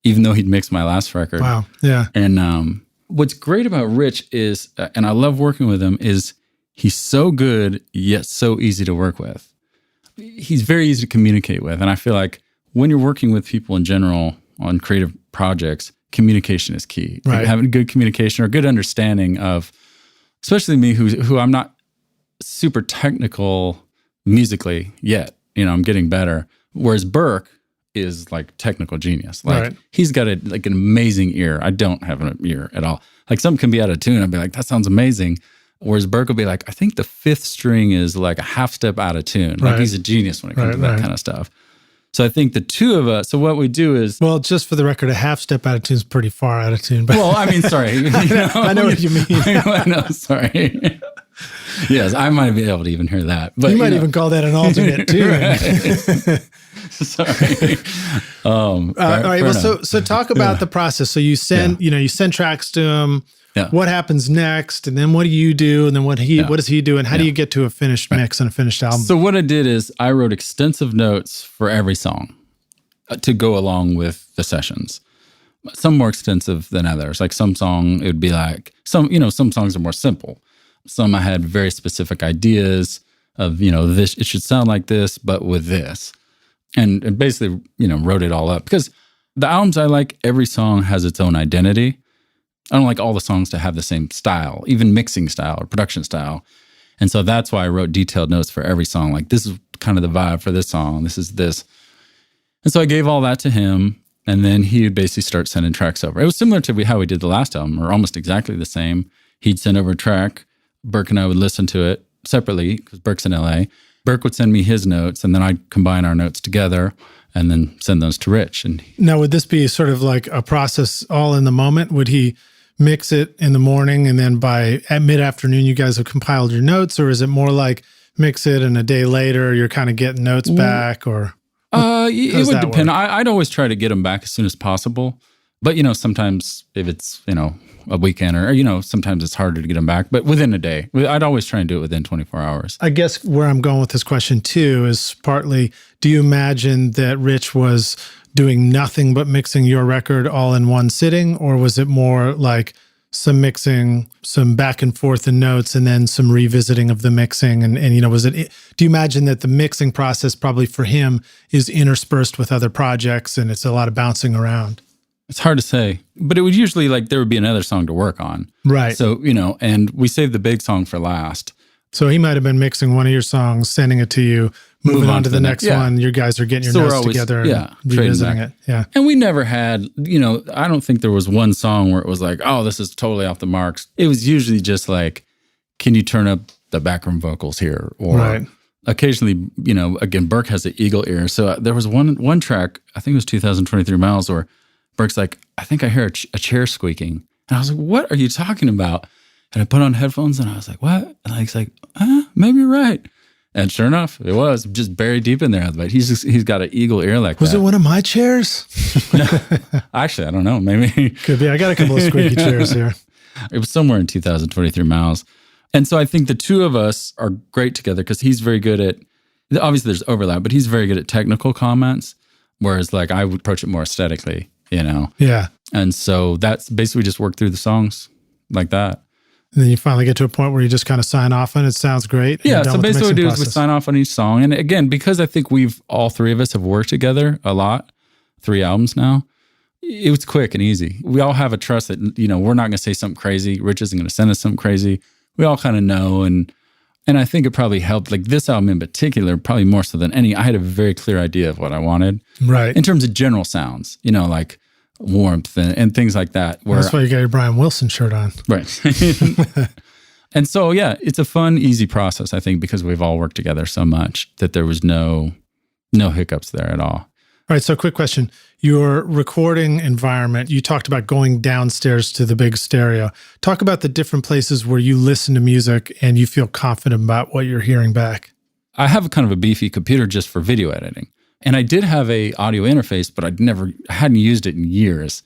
even though he'd mixed my last record. Wow. Yeah. And what's great about Rich is, and I love working with him, is he's so good, yet so easy to work with. He's very easy to communicate with. And I feel like when you're working with people in general on creative projects, communication is key. Right. Like having good communication or good understanding of, especially me, who I'm not super technical musically yet. You know, I'm getting better. Whereas Burke is like technical genius. Like he's got an amazing ear. I don't have an ear at all. Like something can be out of tune. I'd be like, that sounds amazing. Whereas Burke will be like, I think the 5th string is like a half step out of tune. Like he's a genius when it comes to that kind of stuff. So I think the two of us, so what we do is... Well, just for the record, a half step out of tune is pretty far out of tune. But well, I mean, sorry. I know what you mean. I know, sorry. Yes, I might be able to even hear that. But you might even call that an alternate tune. Sorry. All right. Well, so talk about the process. So you send, you send tracks to him. Yeah. What happens next? And then what do you do? And then what does he do? And how do you get to a finished mix and a finished album? So what I did is I wrote extensive notes for every song to go along with the sessions. Some more extensive than others. Like some song, it would be like, some songs are more simple. Some I had very specific ideas of, this, it should sound like this, but with this. And basically, wrote it all up. Because the albums I like, every song has its own identity. I don't like all the songs to have the same style, even mixing style or production style. And so that's why I wrote detailed notes for every song. Like, this is kind of the vibe for this song. This is this. And so I gave all that to him. And then he would basically start sending tracks over. It was similar to how we did the last album, or almost exactly the same. He'd send over a track. Burke and I would listen to it separately because Burke's in LA. Burke would send me his notes, and then I'd combine our notes together and then send those to Rich. And now, would this be sort of like a process all in the moment? Would he mix it in the morning, and then at mid-afternoon, you guys have compiled your notes? Or is it more like mix it and a day later, you're kind of getting notes back? Or it would depend. I'd always try to get them back as soon as possible. But, sometimes if it's, a weekend or, sometimes it's harder to get them back. But within a day, I'd always try and do it within 24 hours. I guess where I'm going with this question, too, is partly, do you imagine that Rich was doing nothing but mixing your record all in one sitting? Or was it more like some mixing, some back and forth in notes, and then some revisiting of the mixing? And do you imagine that the mixing process probably for him is interspersed with other projects and it's a lot of bouncing around? It's hard to say, but it would usually there would be another song to work on. Right. So, and we saved the big song for last. So he might have been mixing one of your songs, sending it to you, moving on to the next one. You guys are getting your notes together and revisiting it. Yeah. And we never had, I don't think there was one song where it was like, oh, this is totally off the marks. It was usually just like, can you turn up the background vocals here? Or occasionally, again, Burke has the eagle ear. So there was one track, I think it was 2023 Miles, where Burke's like, I think I hear a chair squeaking. And I was like, what are you talking about? And I put on headphones and I was like, what? And he's like, maybe you're right. And sure enough, it was just buried deep in there. But he's got an eagle ear like was that. Was it one of my chairs? Actually, I don't know. Maybe. Could be. I got a couple of squeaky chairs here. It was somewhere in 2023 Miles. And so I think the two of us are great together because he's very good at, obviously there's overlap, but he's very good at technical comments. Whereas I would approach it more aesthetically. Yeah. And so that's basically just work through the songs like that. And then you finally get to a point where you just kind of sign off and it sounds great. Yeah. So basically what we do is we sign off on each song. And again, because I think all three of us have worked together a lot, 3 albums now, it was quick and easy. We all have a trust that, we're not going to say something crazy. Rich isn't going to send us something crazy. We all kind of know. And I think it probably helped, like this album in particular, probably more so than any, I had a very clear idea of what I wanted. Right. In terms of general sounds, warmth and things like that. That's why you got your Brian Wilson shirt on. Right. And so, yeah, it's a fun, easy process, I think, because we've all worked together so much that there was no hiccups there at all. All right, so quick question. Your recording environment, you talked about going downstairs to the big stereo. Talk about the different places where you listen to music and you feel confident about what you're hearing back. I have a kind of a beefy computer just for video editing. And I did have a audio interface, but I hadn't used it in years.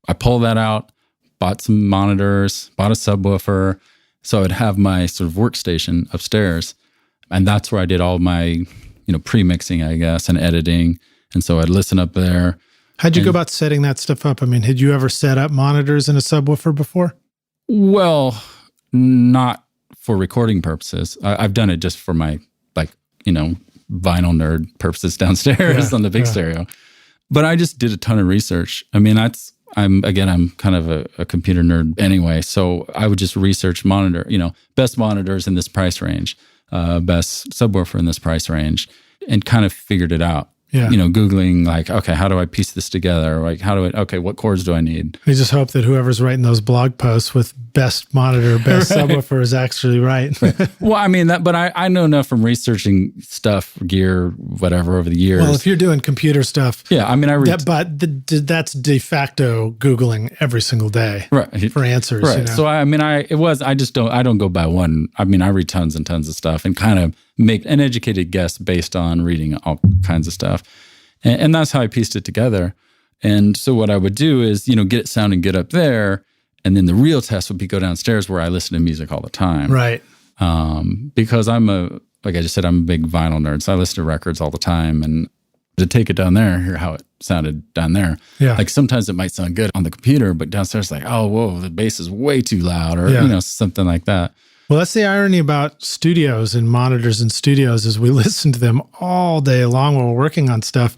I pulled that out, bought some monitors, bought a subwoofer. So I'd have my sort of workstation upstairs. And that's where I did all my, pre-mixing, I guess, and editing. And so I'd listen up there. How'd you go about setting that stuff up? I mean, had you ever set up monitors in a subwoofer before? Well, not for recording purposes. I've done it just for my, vinyl nerd purposes downstairs on the big stereo. But I just did a ton of research. I mean, I'm kind of a computer nerd anyway. So I would just research best monitors in this price range, best subwoofer in this price range, and kind of figured it out. Yeah. Googling okay, how do I piece this together? What chords do I need? We just hope that whoever's writing those blog posts with best monitor, best subwoofer is actually right. Well, I mean, but I know enough from researching stuff, gear, whatever over the years. Well, if you're doing computer stuff. Yeah, I mean, that's de facto Googling every single day for answers. Right. So, I mean, I don't go by one. I mean, I read tons and tons of stuff and kind of make an educated guess based on reading all kinds of stuff. And that's how I pieced it together. And so what I would do is, get it sounding good up there. And then the real test would be go downstairs where I listen to music all the time. Right. Because like I just said, I'm a big vinyl nerd. So I listen to records all the time. And to take it down there, hear how it sounded down there. Yeah. Like sometimes it might sound good on the computer, but downstairs oh, whoa, the bass is way too loud or, something like that. Well, that's the irony about studios and monitors in studios is we listen to them all day long while we're working on stuff.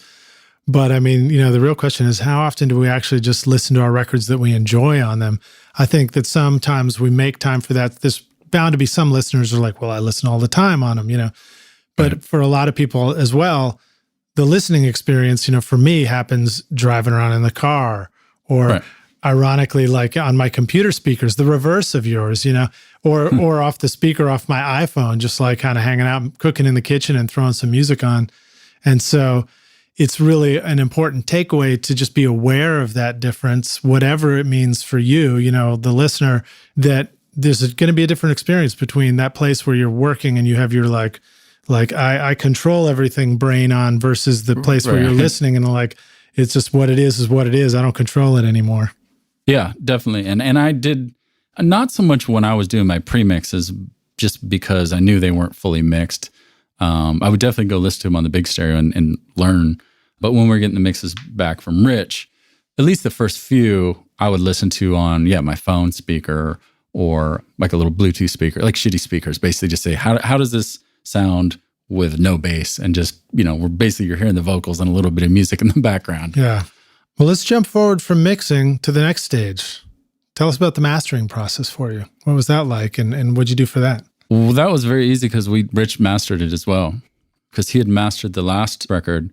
But I mean, the real question is how often do we actually just listen to our records that we enjoy on them? I think that sometimes we make time for that. There's bound to be some listeners who are like, well, I listen all the time on them, But for a lot of people as well, the listening experience, for me happens driving around in the car or ironically, like on my computer speakers, the reverse of yours, or off the speaker off my iPhone, just like kind of hanging out, cooking in the kitchen and throwing some music on. And so it's really an important takeaway to just be aware of that difference, whatever it means for you, the listener, that there's going to be a different experience between that place where you're working and you have your I control everything brain on versus the place where you're listening and it's just what it is what it is. I don't control it anymore. Yeah, definitely. And I did not so much when I was doing my premixes, just because I knew they weren't fully mixed. I would definitely go listen to them on the big stereo and learn. But when we're getting the mixes back from Rich, at least the first few I would listen to on, my phone speaker or like a little Bluetooth speaker, like shitty speakers, basically just say, how does this sound with no bass? And just, you're hearing the vocals and a little bit of music in the background. Yeah. Well, let's jump forward from mixing to the next stage. Tell us about the mastering process for you. What was that like and what'd you do for that? Well, that was very easy because Rich mastered it as well, because he had mastered the last record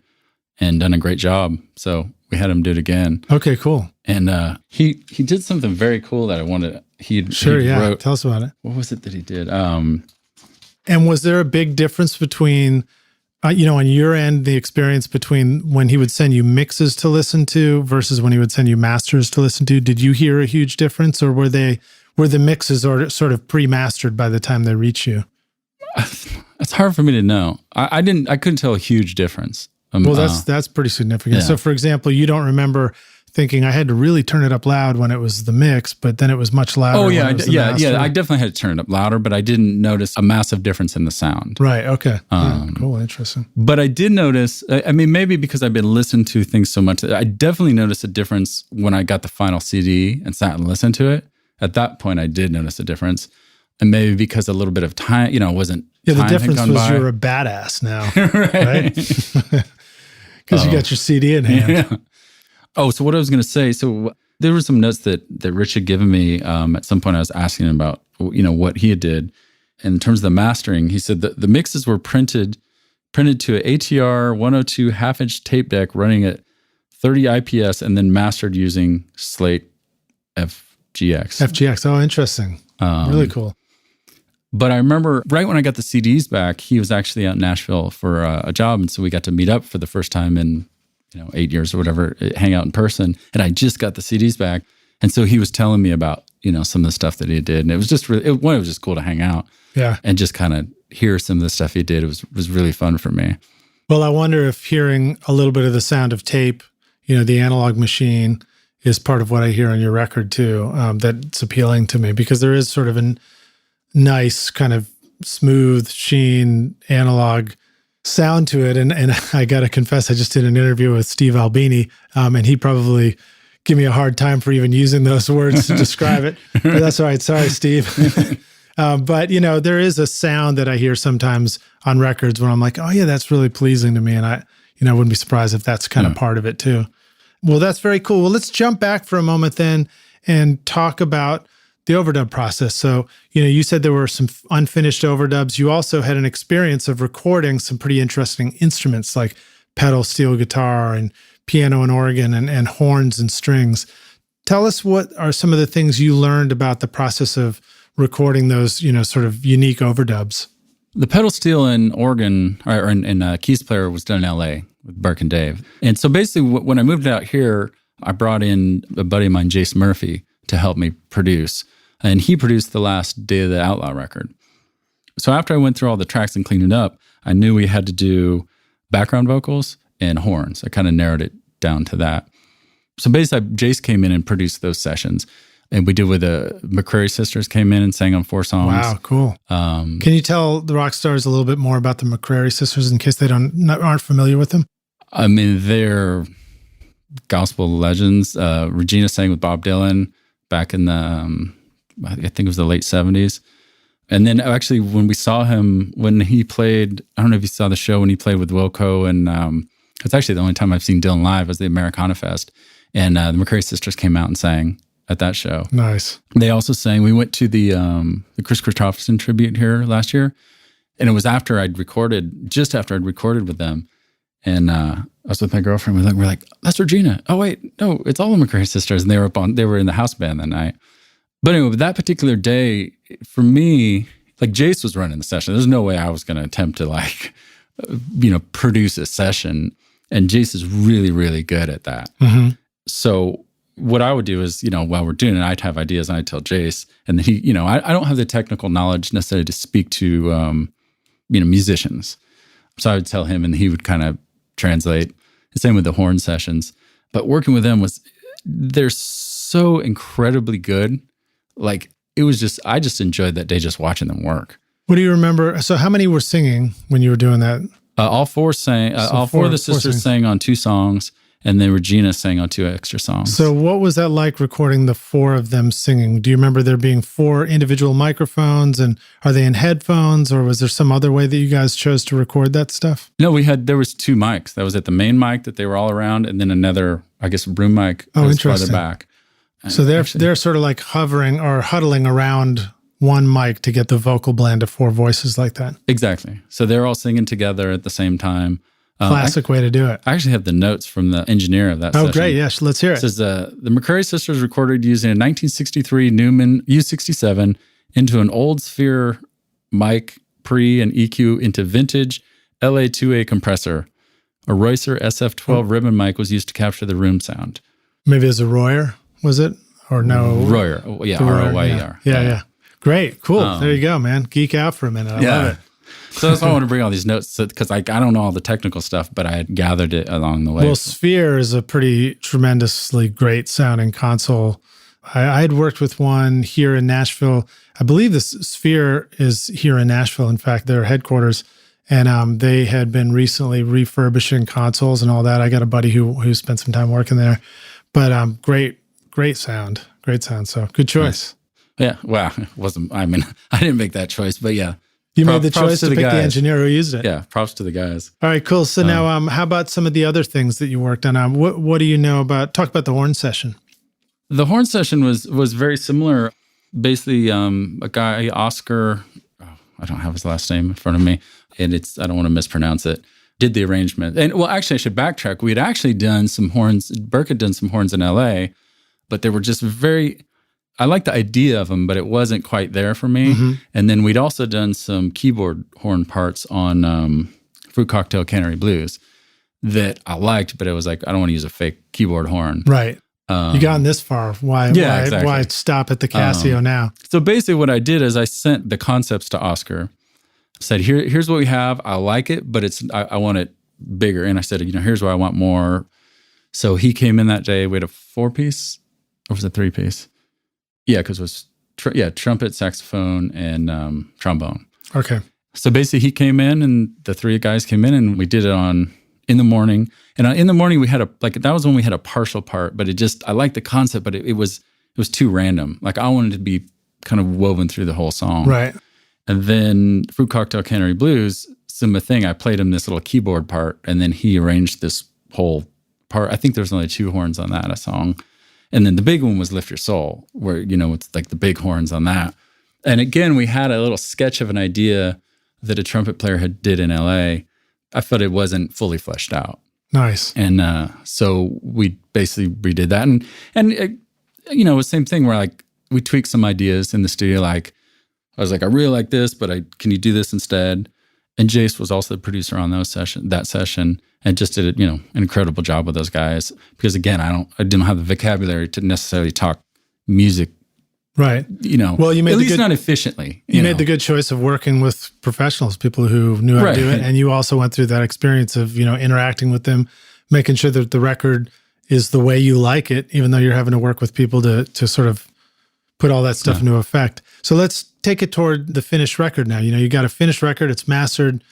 and done a great job. So we had him do it again. Okay, cool. And he did something very cool that I wanted. He wrote, tell us about it. What was it that he did? And was there a big difference between, on your end, the experience between when he would send you mixes to listen to versus when he would send you masters to listen to? Did you hear a huge difference, or were the mixes sort of pre-mastered by the time they reach you? It's hard for me to know. I couldn't tell a huge difference. Well, that's pretty significant. Yeah. So, for example, you don't remember thinking I had to really turn it up loud when it was the mix, but then it was much louder. Oh yeah, yeah. I definitely had to turn it up louder, but I didn't notice a massive difference in the sound. Right. Okay. Cool. Interesting. But I did notice. I mean, maybe because I've been listening to things so much, I definitely noticed a difference when I got the final CD and sat and listened to it. At that point, I did notice a difference, and maybe because a little bit of time, wasn't. Yeah, the time difference had gone was by. you're a badass now, right? Because you got your CD in hand. Yeah. Oh, so what I was going to say, so there were some notes that Rich had given me at some point. I was asking him about, what he did. In terms of the mastering, he said that the mixes were printed to an ATR 102 half-inch tape deck running at 30 IPS, and then mastered using Slate FGX. FGX. Oh, interesting. Really cool. But I remember right when I got the CDs back, he was actually out in Nashville for a job. And so we got to meet up for the first time in 8 years or whatever, hang out in person. And I just got the CDs back. And so he was telling me about, some of the stuff that he did. And it was just really, it was just cool to hang out. Yeah. And just kind of hear some of the stuff he did. It was really fun for me. Well, I wonder if hearing a little bit of the sound of tape, the analog machine is part of what I hear on your record too, that's appealing to me, because there is sort of a nice kind of smooth sheen analog sound to it. And I got to confess, I just did an interview with Steve Albini, and he probably give me a hard time for even using those words to describe it. But that's all right. Sorry, Steve. But, there is a sound that I hear sometimes on records when I'm like, oh, yeah, that's really pleasing to me. And I wouldn't be surprised if that's kind of part of it too. Well, that's very cool. Well, let's jump back for a moment then and talk about the overdub process. So, you said there were some unfinished overdubs. You also had an experience of recording some pretty interesting instruments like pedal steel guitar and piano and organ and horns and strings. Tell us, what are some of the things you learned about the process of recording those, sort of unique overdubs? The pedal steel and organ and keys player was done in LA with Burke and Dave. And so basically when I moved out here, I brought in a buddy of mine, Jace Murphy, to help me produce. And he produced the last Day of the Outlaw record. So after I went through all the tracks and cleaned it up, I knew we had to do background vocals and horns. I kind of narrowed it down to that. So basically, Jace came in and produced those sessions. And we did with the McCrary sisters came in and sang on 4 songs. Wow, cool. Can you tell the rock stars a little bit more about the McCrary sisters in case they aren't familiar with them? I mean, they're gospel legends. Regina sang with Bob Dylan back in the, I think it was the late 70s. And then actually when we saw him, when he played, I don't know if you saw the show when he played with Wilco, and it's actually the only time I've seen Dylan live was the Americana Fest. And the McCrary sisters came out and sang at that show. Nice. They also sang, we went to the Chris Christopherson tribute here last year. And it was just after I'd recorded with them. And I was with my girlfriend. We're like, that's Regina. Oh, wait, no, it's all the McCrary sisters. And they were in the house band that night. But anyway, that particular day, for me, like Jace was running the session. There's no way I was going to attempt to produce a session. And Jace is really, really good at that. Mm-hmm. So what I would do is, while we're doing it, I'd have ideas and I'd tell Jace. And then he, I don't have the technical knowledge necessarily to speak to, musicians. So I would tell him and he would kind of translate. The same with the horn sessions. But working with them they're so incredibly good. Like I just enjoyed that day just watching them work. What do you remember? So how many were singing when you were doing that? All 4 sang. All four of the sisters sang on 2 songs, and then Regina sang on 2 extra songs. So what was that like recording the 4 of them singing? Do you remember there being 4 individual microphones, and are they in headphones, or was there some other way that you guys chose to record that stuff? No, there was 2 mics. That was at the main mic that they were all around, and then another, I guess, room mic that was farther back. So they're sort of like hovering or huddling around one mic to get the vocal blend of 4 voices like that. Exactly. So they're all singing together at the same time. Classic way to do it. I actually have the notes from the engineer of that session. Oh, great. Yes, let's hear it. It says, the McCrary sisters recorded using a 1963 Neumann U67 into an old Sphere mic pre and EQ into vintage LA2A compressor. A Reusser SF12 ribbon mic was used to capture the room sound. Maybe as a Royer, was it? Or no? Royer. Oh, yeah, R-O-Y-E-R. Yeah. Great. Cool. There you go, man. Geek out for a minute. I love it. So that's why I want to bring all these notes, because I don't know all the technical stuff, but I had gathered it along the way. Well, Sphere is a pretty tremendously great sounding console. I had worked with one here in Nashville. I believe this Sphere is here in Nashville. In fact, their headquarters. And they had been recently refurbishing consoles and all that. I got a buddy who spent some time working there. But great sound. Great sound. So good choice. Nice. Yeah. Wow. I didn't make that choice, but yeah. You made the choice to pick the engineer who used it. Yeah. Props to the guys. All right, cool. So now how about some of the other things that you worked on? What do you know about, talk about the horn session. The horn session was very similar. Basically, a guy, Oscar, I don't have his last name in front of me, and I don't want to mispronounce it. did the arrangement. And well, actually, I should backtrack. We had actually done some horns. Burke had done some horns in LA, but they were just I liked the idea of them, but it wasn't quite there for me. Mm-hmm. And then we'd also done some keyboard horn parts on Fruit Cocktail Cannery Blues that I liked, but it was like, I don't want to use a fake keyboard horn. Right. You gotten this far. Why stop at the Casio now? So basically what I did is I sent the concepts to Oscar. Said, here's what we have. I like it, but I want it bigger. And I said, here's where I want more. So he came in that day. We had a 4-piece, or was it 3-piece? Yeah, because it was trumpet, saxophone, and trombone. Okay. So basically he came in, and the 3 guys came in, and we did it in the morning. And in the morning we had that was when we had a partial part, but I liked the concept, but it was too random. Like I wanted to be kind of woven through the whole song. Right. And then Fruit Cocktail Cannery Blues, similar thing. I played him this little keyboard part, and then he arranged this whole part. I think there's only 2 horns on that, a song. And then the big one was Lift Your Soul, where, it's like the big horns on that. And again, we had a little sketch of an idea that a trumpet player did in LA. I felt it wasn't fully fleshed out. Nice. And so we basically redid that. And it was the same thing where like we tweaked some ideas in the studio. Like I was like, I really like this, but can you do this instead? And Jace was also the producer on that session, and just did an incredible job with those guys. Because again, I didn't have the vocabulary to necessarily talk music. Right. Well, you made at least not efficiently. You made the good choice of working with professionals, people who knew how to do it. And you also went through that experience of, interacting with them, making sure that the record is the way you like it, even though you're having to work with people to sort of put all that stuff into effect. So let's take it toward the finished record now. You got a finished record, it's mastered.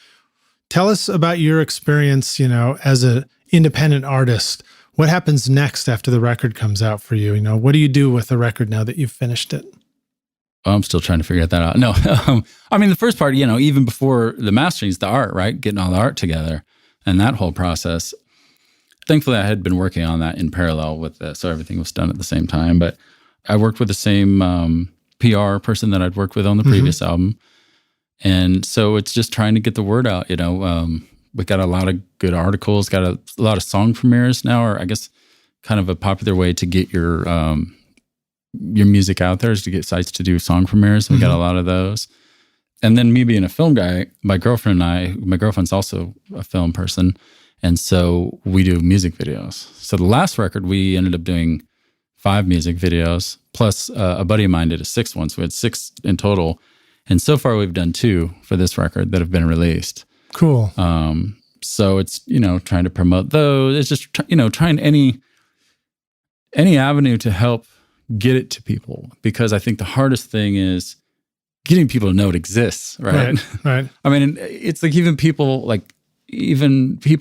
Tell us about your experience, as an independent artist. What happens next after the record comes out for you? What do you do with the record now that you've finished it? I'm still trying to figure that out. No, I mean, the first part, even before the mastering is the art, right? Getting all the art together and that whole process. Thankfully, I had been working on that in parallel with this, so everything was done at the same time. But I worked with the same PR person that I'd worked with on the previous album. And so it's just trying to get the word out, We got a lot of good articles, got a lot of song premieres now, or I guess kind of a popular way to get your music out there is to get sites to do song premieres. We got a lot of those. And then me being a film guy, my girlfriend's also a film person. And so we do music videos. So the last record, we ended up doing 5 music videos, plus a buddy of mine did a 6th one. So we had 6 in total. And so far we've done 2 for this record that have been released. Cool. So it's, trying to promote those. It's just, trying any avenue to help get it to people, because I think the hardest thing is getting people to know it exists, right? Right. I mean, it's like even people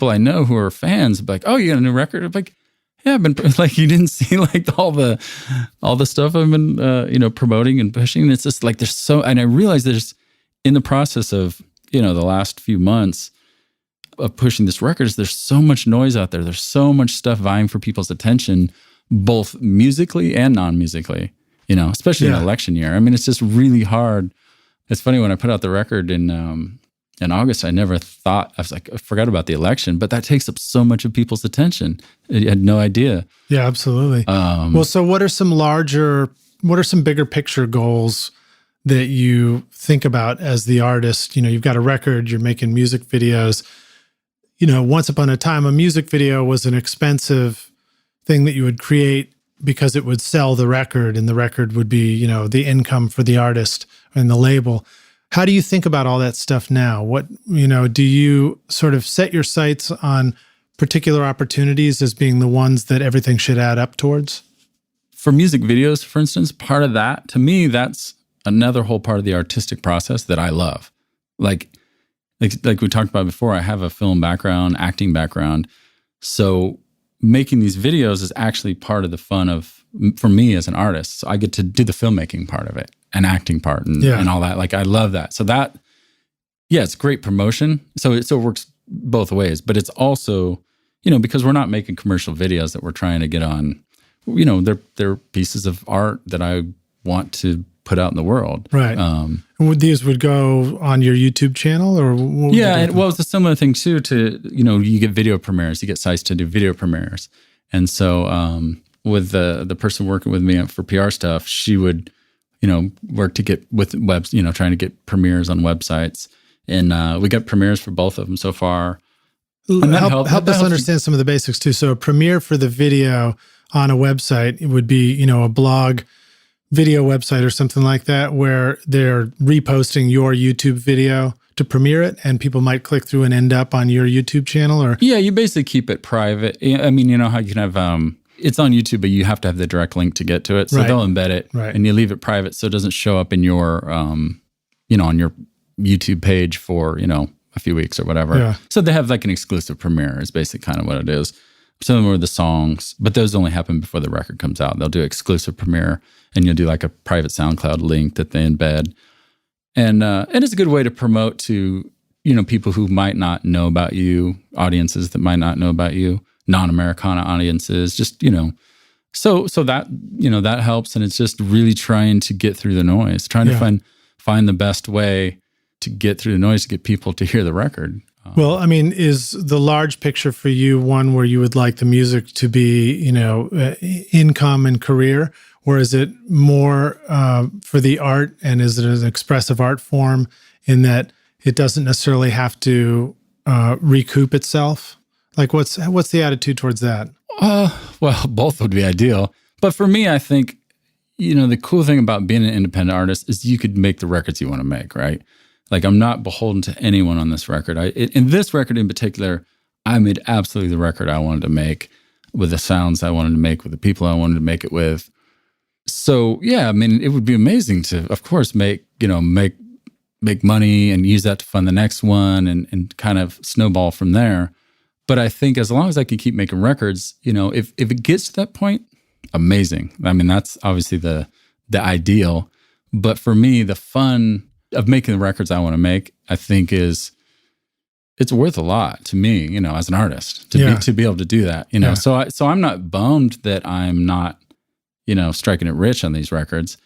I know who are fans, like, oh, you got a new record? I'm like, yeah, I've been like, you didn't see like all the stuff I've been, promoting and pushing. And it's just like, and I realize there's in the process of, the last few months of pushing this record, there's so much noise out there. There's so much stuff vying for people's attention, both musically and non-musically, especially in an election year. I mean, it's just really hard. It's funny, when I put out the record in August, I never thought, I forgot about the election, but that takes up so much of people's attention. I had no idea. Yeah, absolutely. So what are some bigger picture goals that you think about as the artist? You've got a record, you're making music videos. Once upon a time, a music video was an expensive thing that you would create because it would sell the record, and the record would be, the income for the artist and the label. How do you think about all that stuff now? What, do you sort of set your sights on particular opportunities as being the ones that everything should add up towards? For music videos, for instance, part of that, to me, that's another whole part of the artistic process that I love. Like we talked about before, I have a film background, acting background. So making these videos is actually part of the fun for me as an artist. So I get to do the filmmaking part of it and acting part and all that. Like, I love that. So that, it's great promotion. So it works both ways, but it's also, because we're not making commercial videos that we're trying to get on, they're pieces of art that I want to put out in the world. Right. These would go on your YouTube channel, or what it's a similar thing too. To you get video premieres, you get sites to do video premieres, and so with the person working with me for PR stuff, she would work to get with webs, trying to get premieres on websites, and we got premieres for both of them so far. And help us understand some of the basics too. So a premiere for the video on a website, it would be a blog video website or something like that, where they're reposting your YouTube video to premiere it, and people might click through and end up on your YouTube channel. Or you basically keep it private. I mean, how you can have it's on YouTube, but you have to have the direct link to get to it. So they'll embed it, and you leave it private so it doesn't show up in your on your YouTube page for a few weeks or whatever. Yeah. So they have like an exclusive premiere is basically kind of what it is. Some of them are the songs, but those only happen before the record comes out. They'll do exclusive premiere, and you'll do like a private SoundCloud link that they embed. And it's a good way to promote to, people who might not know about you, audiences that might not know about you, non-Americana audiences, just, so that, that helps. And it's just really trying to get through the noise, trying to find the best way to get through the noise to get people to hear the record. Well, I mean, is the large picture for you one where you would like the music to be, income and career, or is it more for the art, and is it an expressive art form in that it doesn't necessarily have to recoup itself? Like, what's the attitude towards that? Well, both would be ideal. But for me, I think, the cool thing about being an independent artist is you could make the records you want to make, right? Like, I'm not beholden to anyone on this record. In this record in particular, I made absolutely the record I wanted to make, with the sounds I wanted to make, with the people I wanted to make it with. So, I mean, it would be amazing to, of course, make money and use that to fund the next one and kind of snowball from there. But I think as long as I can keep making records, if it gets to that point, amazing. I mean, that's obviously the ideal. But for me, the fun of making the records I want to make, I think it's worth a lot to me, as an artist to be able to do that, So I'm not bummed that I'm not, striking it rich on these records,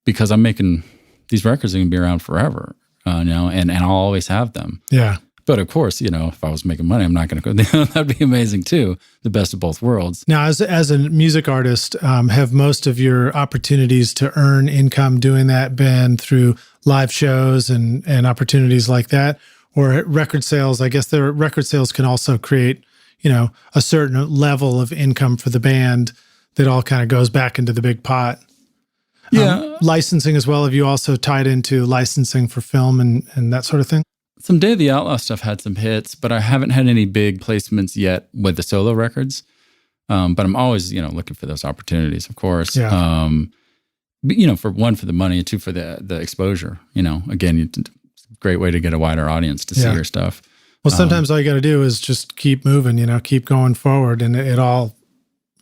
because I'm making these records are going to be around forever, and I'll always have them. Yeah. But of course, if I was making money, I'm not going to go. That'd be amazing too. The best of both worlds. Now, as a music artist, have most of your opportunities to earn income doing that been through live shows and opportunities like that, or record sales? I guess the record sales can also create, a certain level of income for the band that all kind of goes back into the big pot. Yeah. Licensing as well. Have you also tied into licensing for film and that sort of thing? Some Day of the Outlaw stuff had some hits, but I haven't had any big placements yet with the solo records. But I'm always, looking for those opportunities, of course. Yeah. But, for one, for the money, and two, for the exposure. Again, it's a great way to get a wider audience to see your stuff. Well, sometimes all you got to do is just keep moving, keep going forward, and it all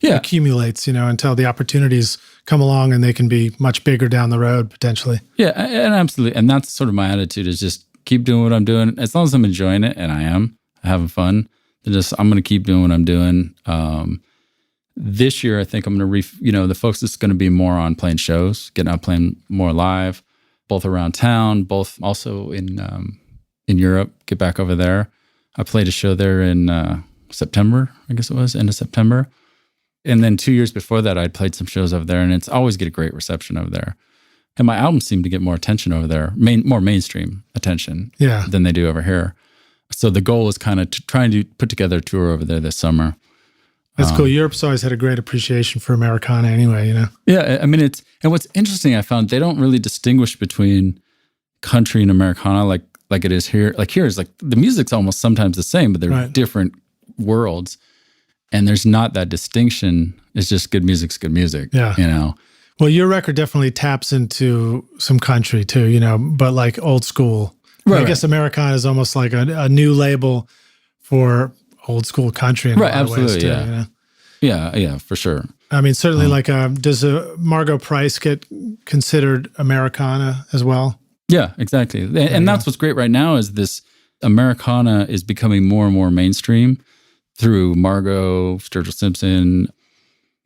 accumulates, until the opportunities come along and they can be much bigger down the road, potentially. Yeah, and absolutely. And that's sort of my attitude, is just keep doing what I'm doing. As long as I'm enjoying it, and I am having fun, then I'm going to keep doing what I'm doing. This year, I think I'm going to the focus is going to be more on playing shows, getting out playing more live, both around town, both also in Europe, get back over there. I played a show there in September, I guess it was, end of September. And then 2 years before that, I'd played some shows over there, and it's always get a great reception over there. And my albums seem to get more attention over there, more mainstream attention than they do over here. So the goal is kind of trying to put together a tour over there this summer. That's cool. Europe's always had a great appreciation for Americana anyway, Yeah, I mean, and what's interesting, I found they don't really distinguish between country and Americana like it is here. Like here is like the music's almost sometimes the same, but they're different worlds. And there's not that distinction. It's just good music's good music, Well, your record definitely taps into some country too, but like old school. Right, I guess Americana is almost like a new label for old school country in a lot of ways too. Yeah, for sure. I mean, certainly does Margot Price get considered Americana as well? Yeah, exactly. And that's what's great right now is this Americana is becoming more and more mainstream through Margot, Sturgill Simpson,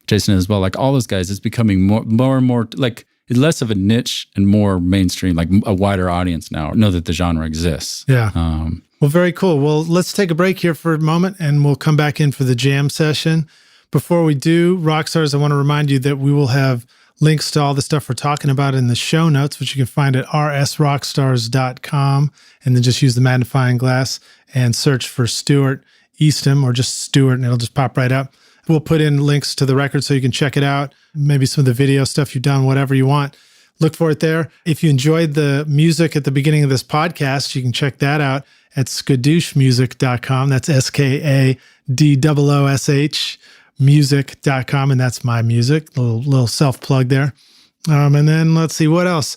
Jason as well, like all those guys. It's becoming more and more like less of a niche and more mainstream, like a wider audience now know that the genre exists. Yeah. Well, very cool. Well, let's take a break here for a moment and we'll come back in for the jam session. Before we do, Rockstars, I want to remind you that we will have links to all the stuff we're talking about in the show notes, which you can find at rsrockstars.com, and then just use the magnifying glass and search for Stewart Eastham or just Stewart, and it'll just pop right up. We'll put in links to the record so you can check it out, maybe some of the video stuff you've done, whatever you want. Look for it there. If you enjoyed the music at the beginning of this podcast, you can check that out at skadooshmusic.com. That's SKADOOSH music.com, and that's my music. Little self-plug there. And then let's see what else.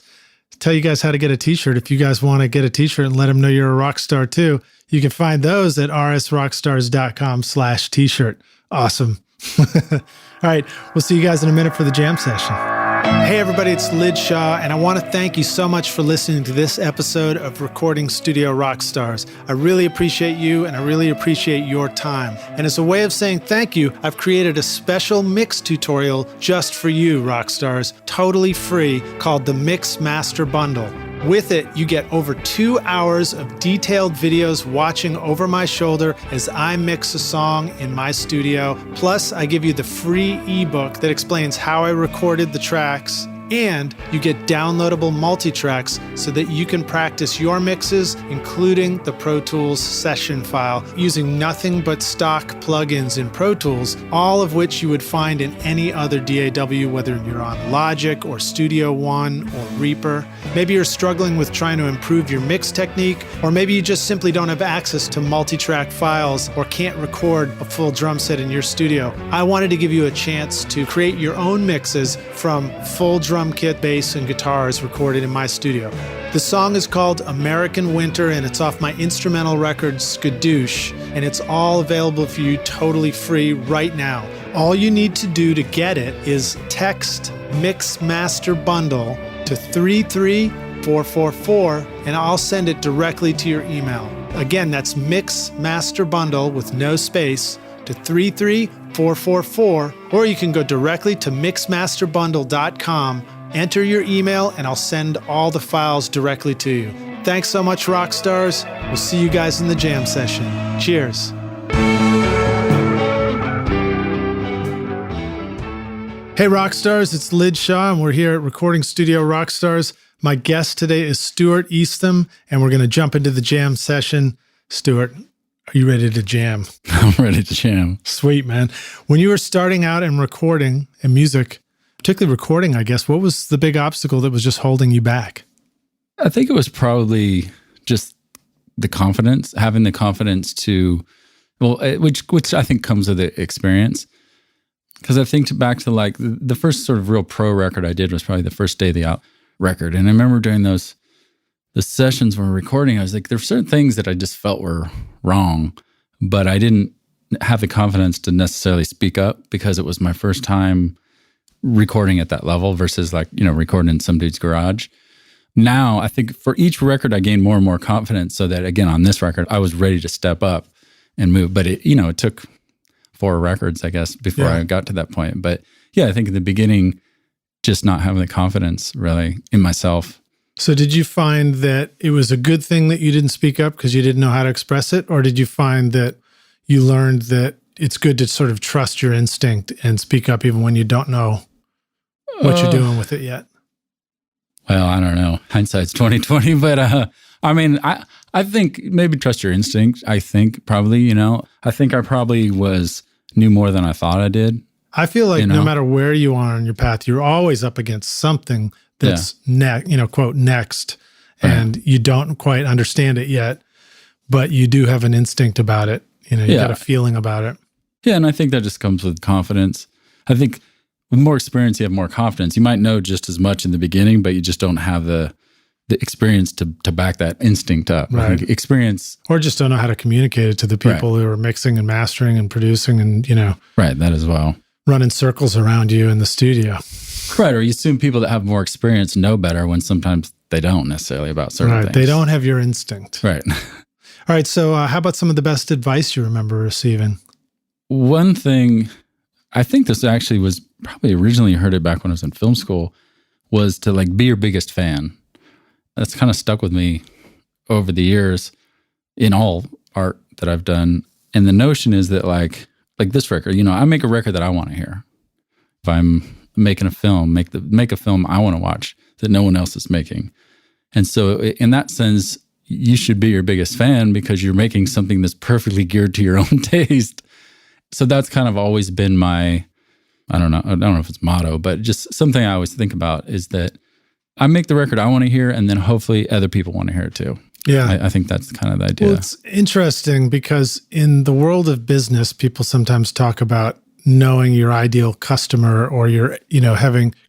Tell you guys how to get a t-shirt. If you guys want to get a t-shirt and let them know you're a rock star too, you can find those at rsrockstars.com/t-shirt. Awesome. All right. We'll see you guys in a minute for the jam session. Hey, everybody, it's Lid Shaw, and I want to thank you so much for listening to this episode of Recording Studio Rockstars. I really appreciate you, and I really appreciate your time. And as a way of saying thank you, I've created a special mix tutorial just for you, Rockstars, totally free, called the Mix Master Bundle. With it, you get over 2 hours of detailed videos watching over my shoulder as I mix a song in my studio. Plus, I give you the free ebook that explains how I recorded the tracks. And you get downloadable multi-tracks so that you can practice your mixes, including the Pro Tools session file, using nothing but stock plugins in Pro Tools, all of which you would find in any other DAW, whether you're on Logic or Studio One or Reaper. Maybe you're struggling with trying to improve your mix technique, or maybe you just simply don't have access to multi-track files or can't record a full drum set in your studio. I wanted to give you a chance to create your own mixes from full drum kit, bass, and guitars recorded in my studio. The song is called American Winter, and it's off my instrumental record, Skadoosh, and it's all available for you totally free right now. All you need to do to get it is text Mix Master Bundle to 33444, and I'll send it directly to your email. Again, that's Mix Master Bundle with no space to 33444, or you can go directly to mixmasterbundle.com, enter your email, and I'll send all the files directly to you. Thanks so much, Rockstars. We'll see you guys in the jam session. Cheers. Hey, Rockstars, it's Lid Shaw, and we're here at Recording Studio Rockstars. My guest today is Stewart Eastham, and we're going to jump into the jam session. Stewart, are you ready to jam? I'm ready to jam. Sweet, man. When you were starting out in recording and music, particularly recording, I guess, what was the big obstacle that was just holding you back? I think it was probably just the confidence, having the confidence to, which I think comes with the experience. Because I think back to like the first sort of real pro record I did was probably the first day of the record. And I remember during the sessions when we were recording, I was like, there were certain things that I just felt were wrong, but I didn't have the confidence to necessarily speak up because it was my first time recording at that level versus like, recording in some dude's garage. Now, I think for each record, I gained more and more confidence so that, again, on this record, I was ready to step up and move. But it took 4 records, I guess, before I got to that point. But yeah, I think in the beginning, just not having the confidence really in myself. So did you find that it was a good thing that you didn't speak up because you didn't know how to express it? Or did you find that you learned that it's good to sort of trust your instinct and speak up even when you don't know what you're doing with it yet? Well, I don't know. Hindsight's 20/20, but I mean, I think maybe trust your instinct. I think probably, I think I probably knew more than I thought I did. I feel like no matter where you are on your path, you're always up against something that's quote next, and you don't quite understand it yet, but you do have an instinct about it. You got a feeling about it. Yeah, and I think that just comes with confidence. I think with more experience, you have more confidence. You might know just as much in the beginning, but you just don't have the experience to back that instinct up. Right. I think experience. Or just don't know how to communicate it to the people who are mixing and mastering and producing and, Right, that as well. Running circles around you in the studio. Right, or you assume people that have more experience know better when sometimes they don't necessarily about certain things. They don't have your instinct. Right. All right, so how about some of the best advice you remember receiving? One thing, I think this actually was probably originally heard it back when I was in film school, was to like be your biggest fan. That's kind of stuck with me over the years in all art that I've done. And the notion is that like this record, I make a record that I want to hear. If I'm making a film, make a film I want to watch that no one else is making. And so in that sense, you should be your biggest fan because you're making something that's perfectly geared to your own taste. So that's kind of always been my, I don't know if it's motto, but just something I always think about is that I make the record I want to hear, and then hopefully other people want to hear it too. Yeah. I think that's kind of the idea. Well, it's interesting because in the world of business, people sometimes talk about knowing your ideal customer, or your,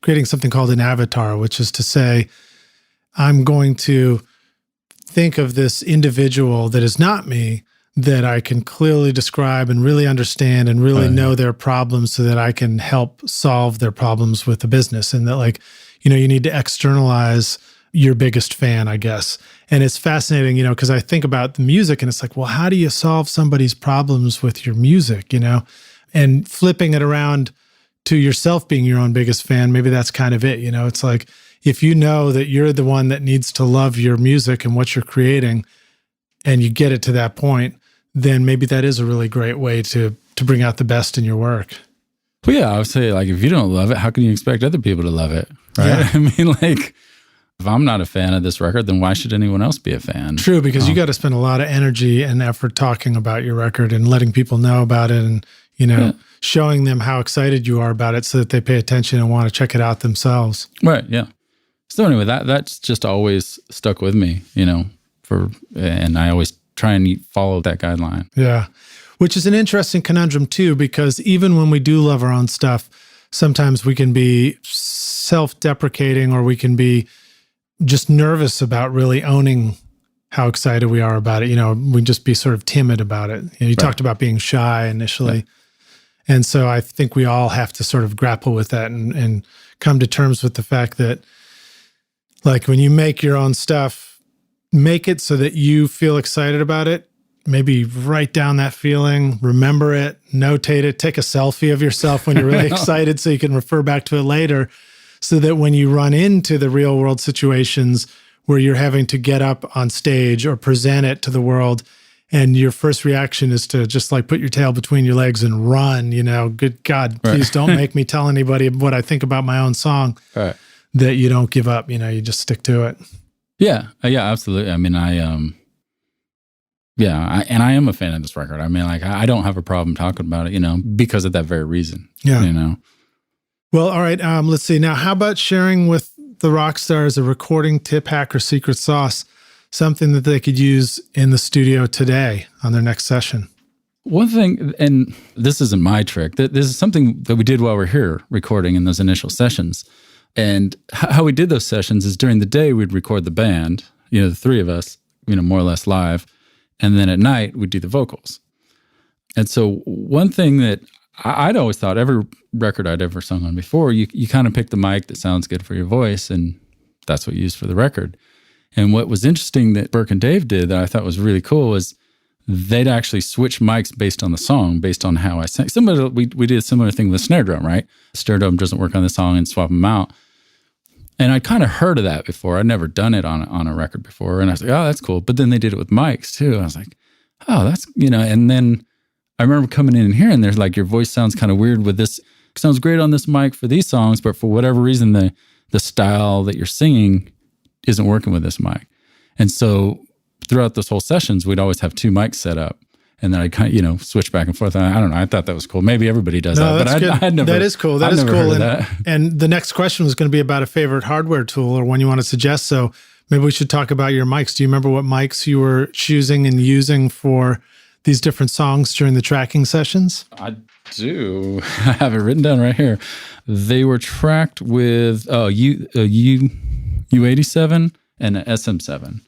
creating something called an avatar, which is to say, I'm going to think of this individual that is not me, that I can clearly describe and really understand and really know their problems so that I can help solve their problems with the business. And that you need to externalize your biggest fan, I guess. And it's fascinating, because I think about the music and it's like, well, how do you solve somebody's problems with your music, And flipping it around to yourself being your own biggest fan, maybe that's kind of it. It's like, if you know that you're the one that needs to love your music and what you're creating, and you get it to that point, then maybe that is a really great way to bring out the best in your work. Well, yeah, I would say like, if you don't love it, how can you expect other people to love it? Right. Yeah. I mean, like, if I'm not a fan of this record, then why should anyone else be a fan? True, because you got to spend a lot of energy and effort talking about your record and letting people know about it, and showing them how excited you are about it so that they pay attention and want to check it out themselves. Right, yeah. So anyway, that's just always stuck with me, and I always try and follow that guideline. Yeah, which is an interesting conundrum too, because even when we do love our own stuff, sometimes we can be self-deprecating, or we can be just nervous about really owning how excited we are about it. We just be sort of timid about it. You talked about being shy initially. Yeah. And so I think we all have to sort of grapple with that and come to terms with the fact that, like, when you make your own stuff, make it so that you feel excited about it. Maybe write down that feeling, remember it, notate it, take a selfie of yourself when you're really excited so you can refer back to it later, so that when you run into the real world situations where you're having to get up on stage or present it to the world, and your first reaction is to just like put your tail between your legs and run, good God, please don't make me tell anybody what I think about my own song, that you don't give up, you just stick to it. Yeah. Yeah, absolutely. I mean, I am a fan of this record. I mean, like, I don't have a problem talking about it, because of that very reason. Yeah. Well, all right. Let's see. Now, how about sharing with the rock stars a recording tip, hack, or secret sauce, something that they could use in the studio today on their next session? One thing, and this isn't my trick, this is something that we did while we're here recording in those initial sessions. And how we did those sessions is during the day, we'd record the band, the three of us, more or less live. And then at night, we'd do the vocals. And so one thing that I'd always thought, every record I'd ever sung on before, you kind of pick the mic that sounds good for your voice, and that's what you use for the record. And what was interesting that Burke and Dave did that I thought was really cool was they'd actually switch mics based on the song, based on how I sang. We did a similar thing with snare drum, right? Snare drum doesn't work on the song, and swap them out. And I kind of heard of that before. I'd never done it on a record before. And I was like, oh, that's cool. But then they did it with mics too. And I was like, oh, that's, and then I remember coming in and hearing there's like, your voice sounds kind of weird with this. It sounds great on this mic for these songs, but for whatever reason, the style that you're singing isn't working with this mic. And so throughout this whole sessions, we'd always have two mics set up. And then I kind of, switch back and forth. And I don't know. I thought that was cool. Maybe everybody does that, but I'd never. That is cool. That is cool. And the next question was going to be about a favorite hardware tool or one you want to suggest. So maybe we should talk about your mics. Do you remember what mics you were choosing and using for these different songs during the tracking sessions? I do. I have it written down right here. They were tracked with U87 and an SM7.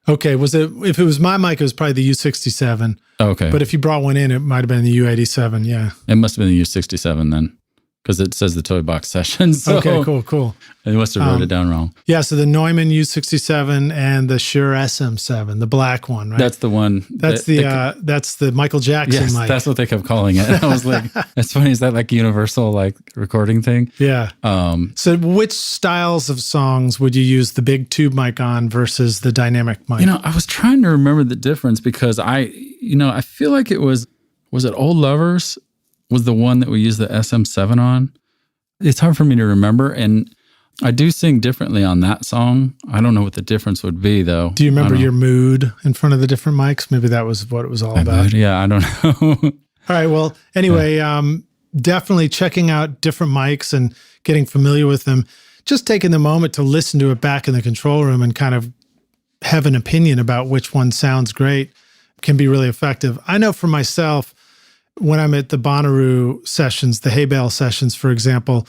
Okay, if it was my mic, it was probably the U67. Okay. But if you brought one in, it might have been the U87, yeah. It must have been the U67 then. because it says the Toy Box Session. So Okay, cool. They must have wrote it down wrong. Yeah, so the Neumann U67 and the Shure SM7, the black one, right? That's the one. That's the Michael Jackson yes, mic. that's what they kept calling it. I was like, that's funny. Is that like universal like recording thing? Yeah. So which styles of songs would you use the big tube mic on versus the dynamic mic? I was trying to remember the difference because I feel like it was it Old Lovers was the one that we used the SM7 on. It's hard for me to remember, and I do sing differently on that song. I don't know what the difference would be, though. Do you remember your mood in front of the different mics? Maybe that was what it was all about. Mood? Yeah, I don't know. All right. Well, anyway, definitely checking out different mics and getting familiar with them. Just taking the moment to listen to it back in the control room and kind of have an opinion about which one sounds great can be really effective. I know for myself, when I'm at the Bonnaroo sessions, the hay bale sessions, for example,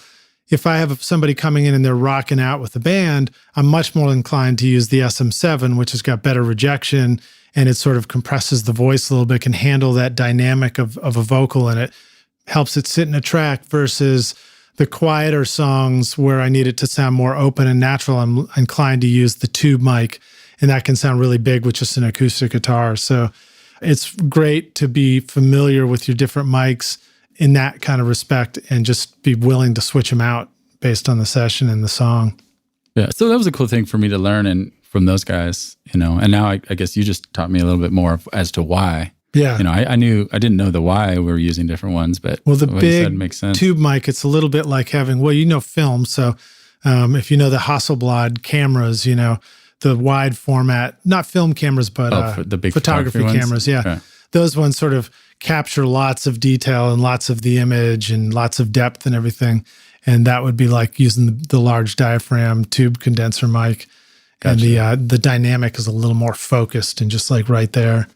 if I have somebody coming in and they're rocking out with the band, I'm much more inclined to use the SM7, which has got better rejection and it sort of compresses the voice a little bit, can handle that dynamic of a vocal, and it helps it sit in a track versus the quieter songs where I need it to sound more open and natural. I'm inclined to use the tube mic, and that can sound really big with just an acoustic guitar. So it's great to be familiar with your different mics in that kind of respect and just be willing to switch them out based on the session and the song. Yeah, so that was a cool thing for me to learn and from those guys, and now I guess you just taught me a little bit more as to why. Yeah. I didn't know the why we were using different ones, but the what big you said makes sense. Tube mic, it's a little bit like having, film. So if you know the Hasselblad cameras, the wide format, not film cameras, but the big photography cameras. Yeah. Okay. Those ones sort of capture lots of detail and lots of the image and lots of depth and everything. And that would be like using the large diaphragm tube condenser mic. Gotcha. And the dynamic is a little more focused and just like right there.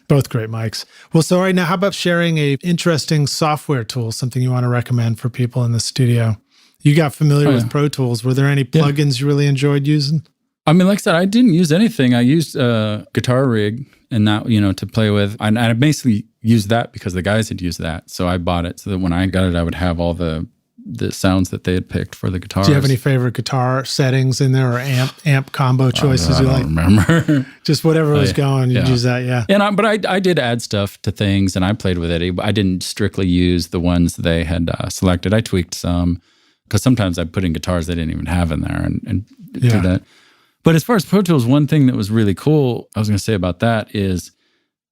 Both great mics. Well, so right now, how about sharing a interesting software tool, something you want to recommend for people in the studio? You got familiar with Pro Tools. Were there any plugins you really enjoyed using? I mean, like I said, I didn't use anything. I used a guitar rig and that, to play with. And I basically used that because the guys had used that. So I bought it so that when I got it, I would have all the sounds that they had picked for the guitars. Do you have any favorite guitar settings in there or amp combo choices you like? I don't remember. Just whatever was going, you'd use that, yeah. And but I did add stuff to things and I played with it. I didn't strictly use the ones they had selected. I tweaked some because sometimes I put in guitars they didn't even have in there and do that. But as far as Pro Tools, one thing that was really cool, I was going to say about that is,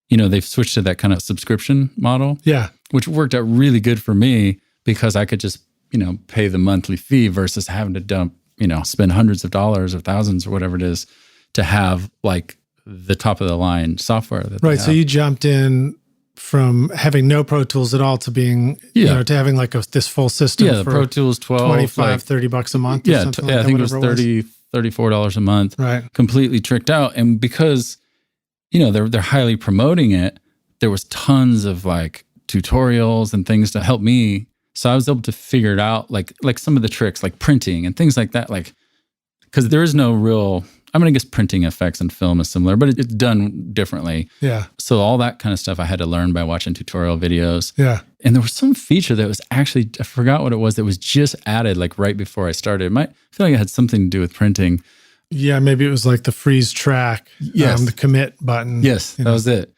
they've switched to that kind of subscription model. Yeah. Which worked out really good for me because I could just, pay the monthly fee versus having to dump, spend hundreds of dollars or thousands or whatever it is to have like the top of the line software. Right. So you jumped in from having no Pro Tools at all to being, to having like this full system. Yeah. The Pro Tools 12, $25-$30 a month. Yeah. Or something I think it was $34 a month. Right. Completely tricked out. And because, they're highly promoting it, there was tons of like tutorials and things to help me. So I was able to figure it out, like some of the tricks, like printing and things like that, because there is no real, I guess printing effects in film is similar, but it's done differently. Yeah. So all that kind of stuff I had to learn by watching tutorial videos. Yeah. And there was some feature that was actually, I forgot what it was, that was just added like right before I started. I feel like it had something to do with printing. Yeah, maybe it was like the freeze track, the commit button. Yes, that was it.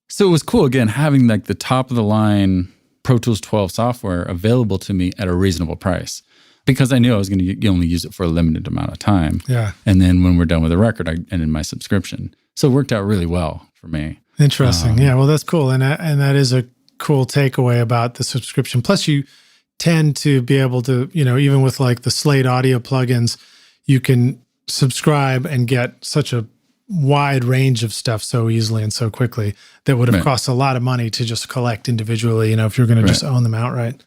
So it was cool, again, having like the top of the line Pro Tools 12 software available to me at a reasonable price because I knew I was going to only use it for a limited amount of time. Yeah. And then when we're done with the record, I ended my subscription. So it worked out really well for me. Interesting. Yeah, well, that's cool. And that is a cool takeaway about the subscription. Plus, you tend to be able to, even with like the Slate audio plugins, you can subscribe and get such a wide range of stuff so easily and so quickly that would have cost a lot of money to just collect individually, if you're going to just own them outright.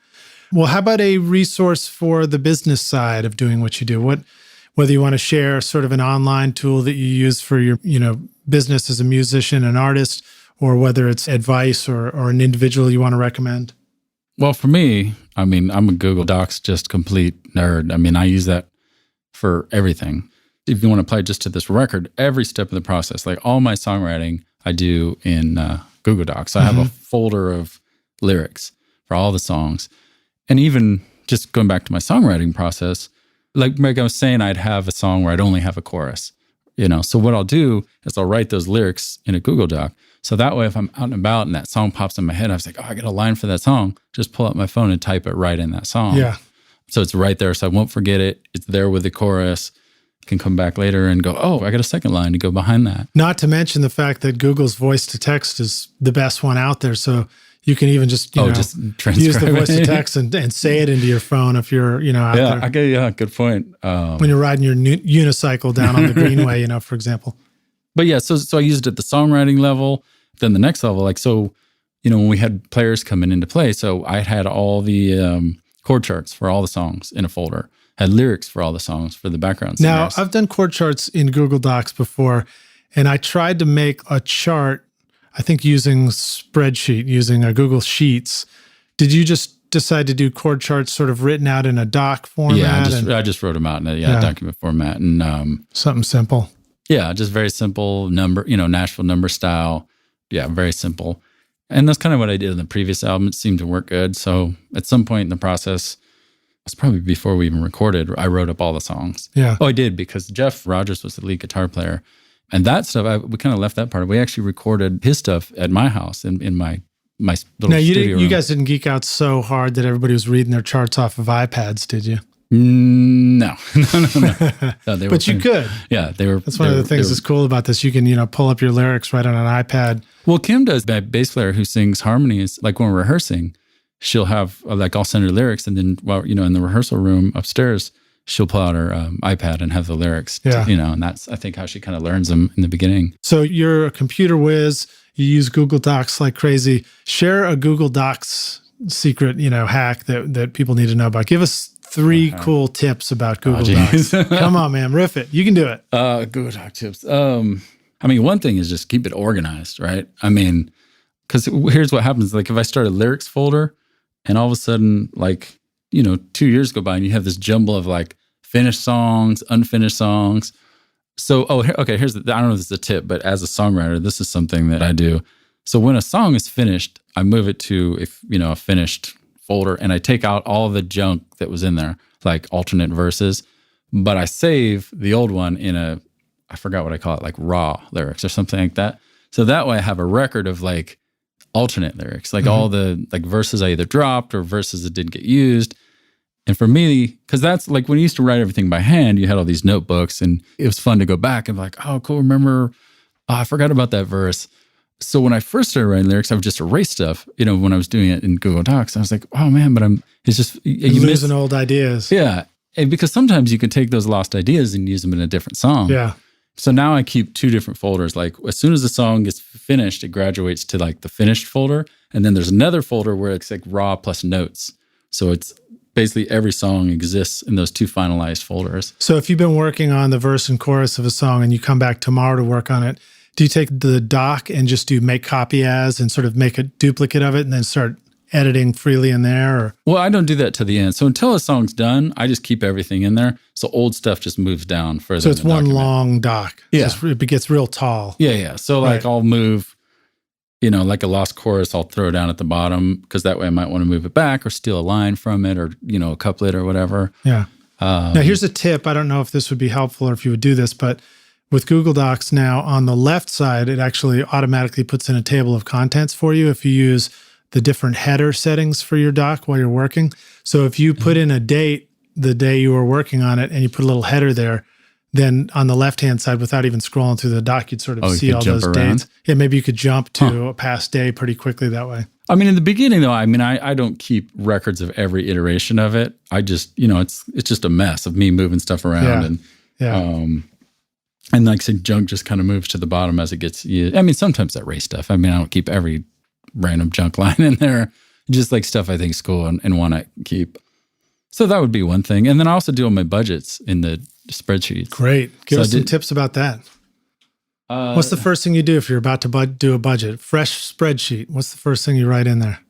Well, how about a resource for the business side of doing what you do? Whether you want to share sort of an online tool that you use for your, business as a musician, an artist, or whether it's advice or an individual you want to recommend? Well, for me, I'm a Google Docs just complete nerd. I use that for everything. If you want to apply just to this record, every step of the process, like all my songwriting, I do in Google Docs. I have a folder of lyrics for all the songs. And even just going back to my songwriting process, like I was saying, I'd have a song where I'd only have a chorus, So what I'll do is I'll write those lyrics in a Google Doc. So that way, if I'm out and about and that song pops in my head, I was like, oh, I got a line for that song. Just pull up my phone and type it right in that song. Yeah. So it's right there. So I won't forget it. It's there with the chorus. Can come back later and go, oh, I got a second line to go behind that. Not to mention the fact that Google's voice to text is the best one out there. So you can even just, just use the voice to text and say it into your phone if you're, out there. Yeah, good point. When you're riding your unicycle down on the greenway, for example. But yeah, so I used it at the songwriting level. Then the next level, when we had players coming into play, so I had all the chord charts for all the songs in a folder. Had lyrics for all the songs for the background singers. Now, I've done chord charts in Google Docs before, and I tried to make a chart, I think using Google Sheets. Did you just decide to do chord charts sort of written out in a doc format? Yeah, I just wrote them out in a document format. And something simple. Yeah, just very simple number, Nashville number style. Yeah, very simple. And that's kind of what I did in the previous album. It seemed to work good. So at some point in the process, it's probably before we even recorded, I wrote up all the songs. Yeah. Oh, I did, because Jeff Rogers was the lead guitar player. And that stuff, we kind of left that part. We actually recorded his stuff at my house in my little studio room. You guys didn't geek out so hard that everybody was reading their charts off of iPads, did you? No. No, but you could. Yeah, they were. That's one of the things that's cool about this. You can, pull up your lyrics right on an iPad. Well, Kim does. That bass player who sings harmonies, like when we're rehearsing, she'll have, I'll send her lyrics, and then, in the rehearsal room upstairs, she'll pull out her iPad and have the lyrics. Yeah. And that's, I think, how she kind of learns them in the beginning. So you're a computer whiz. You use Google Docs like crazy. Share a Google Docs secret, hack that people need to know about. Give us 3 cool tips about Google Docs. Come on, man, riff it. You can do it. Google Doc tips. One thing is just keep it organized, right? Because here's what happens. Like if I start a lyrics folder, and all of a sudden, 2 years go by, and you have this jumble of finished songs, unfinished songs. So, here's I don't know if this is a tip, but as a songwriter, this is something that I do. So when a song is finished, I move it to a finished folder, and I take out all the junk that was in there, like alternate verses, but I save the old one in I forgot what I call it, like raw lyrics or something like that. So that way I have a record of alternate lyrics, all the verses I either dropped or verses that didn't get used. And for me, because that's when you used to write everything by hand, you had all these notebooks, and it was fun to go back and be like, oh, cool, remember, I forgot about that verse. So when I first started writing lyrics, I would just erase stuff, when I was doing it in Google Docs. I was like, oh man, but it's just, you losing old ideas. Yeah. And because sometimes you can take those lost ideas and use them in a different song. Yeah. So now I keep 2 different folders. As soon as the song gets finished, it graduates to the finished folder. And then there's another folder where it's raw plus notes. So it's basically every song exists in those 2 finalized folders. So if you've been working on the verse and chorus of a song and you come back tomorrow to work on it, do you take the doc and just do make copy as and sort of make a duplicate of it and then start editing freely in there? Or? Well, I don't do that to the end. So until a song's done, I just keep everything in there. So old stuff just moves down further. So it's one long doc. Yeah. It gets real tall. Yeah. So I'll move, a lost chorus, I'll throw it down at the bottom because that way I might want to move it back or steal a line from it or, a couplet or whatever. Yeah. Now here's a tip. I don't know if this would be helpful or if you would do this, but with Google Docs now, on the left side, it actually automatically puts in a table of contents for you if you use the different header settings for your doc while you're working. So if you put in a date, the day you were working on it, and you put a little header there, then on the left-hand side, without even scrolling through the doc, you'd sort of see all those dates. Yeah, maybe you could jump to a past day pretty quickly that way. In the beginning, though, I don't keep records of every iteration of it. I just, it's just a mess of me moving stuff around. And like I said, junk just kind of moves to the bottom as it gets used. Sometimes I erase stuff. I don't keep every random junk line in there. Just stuff I think is cool and want to keep. So that would be one thing. And then I also do all my budgets in the spreadsheets. Great. Give us some tips about that. What's the first thing you do if you're about to do a budget? Fresh spreadsheet. What's the first thing you write in there?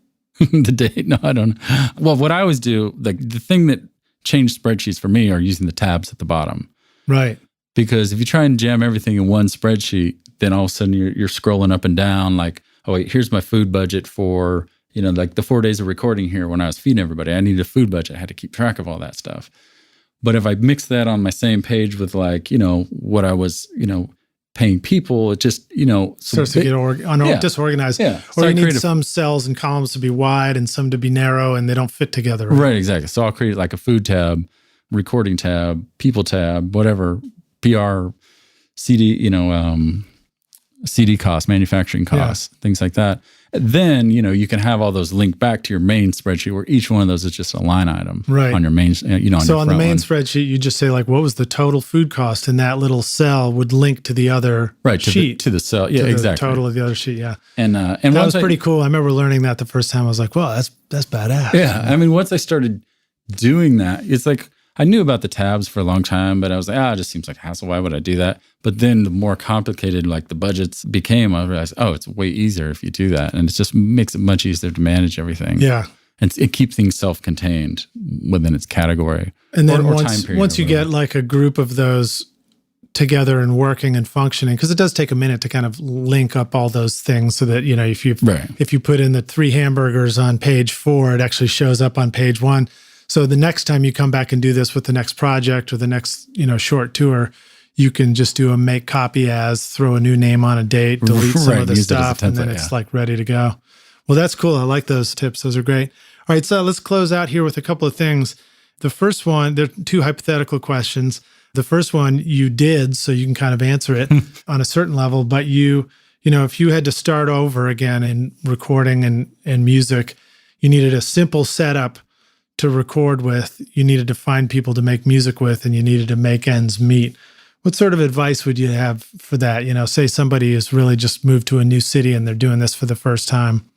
The date? No, I don't know. Well, what I always do, the thing that changed spreadsheets for me are using the tabs at the bottom. Right. Because if you try and jam everything in one spreadsheet, then all of a sudden you're scrolling up and down oh, wait, here's my food budget for like the 4 days of recording here when I was feeding everybody, I needed a food budget. I had to keep track of all that stuff. But if I mix that on my same page with like, what I was, paying people, it just, starts to get disorganized. Yeah. Or you need some cells and columns to be wide and some to be narrow and they don't fit together. Right, exactly. So I'll create like a food tab, recording tab, people tab, whatever, PR, CD, CD costs, manufacturing costs, things like that. Then, you can have all those linked back to your main spreadsheet where each one of those is just a line item on your main, on so your on the main one. spreadsheet, you just say like, what was the total food cost? And that little cell would link to the other sheet. To the cell. Yeah, to exactly. The total of the other sheet. Yeah. And that was pretty cool. I remember learning that the first time. I was like, well, that's badass. Yeah. I mean, once I started doing that, it's like, I knew about the tabs for a long time, but I was like, it just seems like a hassle. Why would I do that? But then the more complicated like the budgets became, I realized, it's way easier if you do that. And it just makes it much easier to manage everything. Yeah. And it keeps things self-contained within its category. And then or once you get like a group of those together and working and functioning, because it does take a minute to kind of link up all those things so that, if you put in the 3 hamburgers on page 4, it actually shows up on page 1. So the next time you come back and do this with the next project or the next, short tour, you can just do a make copy as, throw a new name on a date, delete some of the stuff, and then it's like ready to go. Well, that's cool. I like those tips. Those are great. All right, so let's close out here with a couple of things. The first one, there are 2 hypothetical questions. The first one you did, so you can kind of answer it on a certain level, but if you had to start over again in recording and music, you needed a simple setup to record with, you needed to find people to make music with, and you needed to make ends meet. What sort of advice would you have for that? Say somebody has really just moved to a new city and they're doing this for the first time.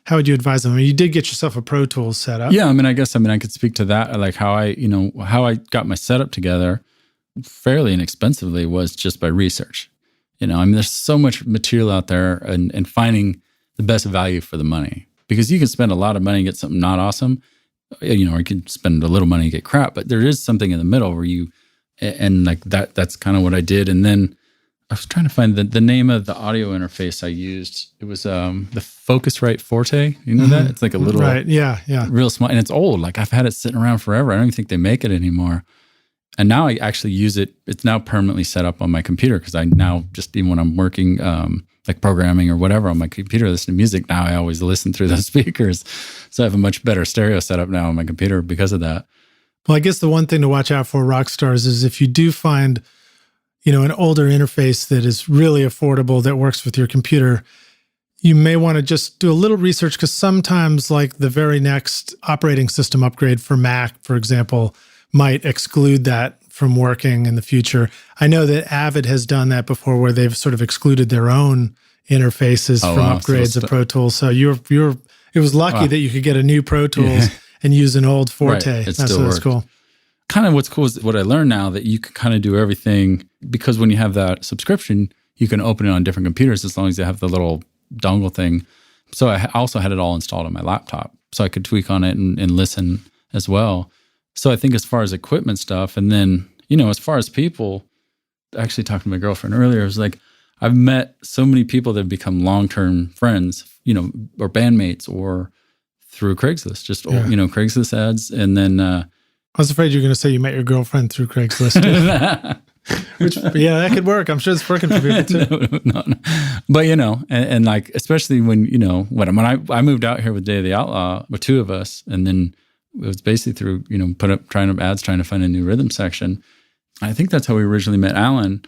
How would you advise them? I mean, you did get yourself a Pro Tools setup. Yeah, I guess I could speak to that. Like how I got my setup together fairly inexpensively was just by research. There's so much material out there and finding the best value for the money. Because you can spend a lot of money and get something not awesome, or you can spend a little money and get crap, but there is something in the middle where and like that's kind of what I did. And then I was trying to find the name of the audio interface I used. It was the Focusrite Forte. You know that? It's like a little, real small, and it's old. Like I've had it sitting around forever. I don't even think they make it anymore. And now I actually use it. It's now permanently set up on my computer because I now just, even when I'm working, like programming or whatever on my computer, listening to music, now I always listen through those speakers. So I have a much better stereo setup now on my computer because of that. Well, I guess the one thing to watch out for, rock stars, is if you do find, an older interface that is really affordable that works with your computer, you may want to just do a little research, because sometimes like the very next operating system upgrade for Mac, for example, might exclude that from working in the future. I know that Avid has done that before, where they've sort of excluded their own interfaces from upgrades of Pro Tools. So it was lucky that you could get a new Pro Tools and use an old Forte. Right. That's cool. Kind of what's cool is what I learned now, that you can kind of do everything, because when you have that subscription, you can open it on different computers as long as you have the little dongle thing. So I also had it all installed on my laptop, so I could tweak on it and listen as well. So I think as far as equipment stuff, and then, as far as people, actually talking to my girlfriend earlier, it was like, I've met so many people that have become long-term friends, or bandmates, or through Craigslist, Craigslist ads. And then, I was afraid you were going to say you met your girlfriend through Craigslist. Which, that could work. I'm sure it's working for people too. No. But, and like, especially when, when I moved out here with Day of the Outlaw, with 2 of us, and then it was basically through, trying to find a new rhythm section. I think that's how we originally met Alan.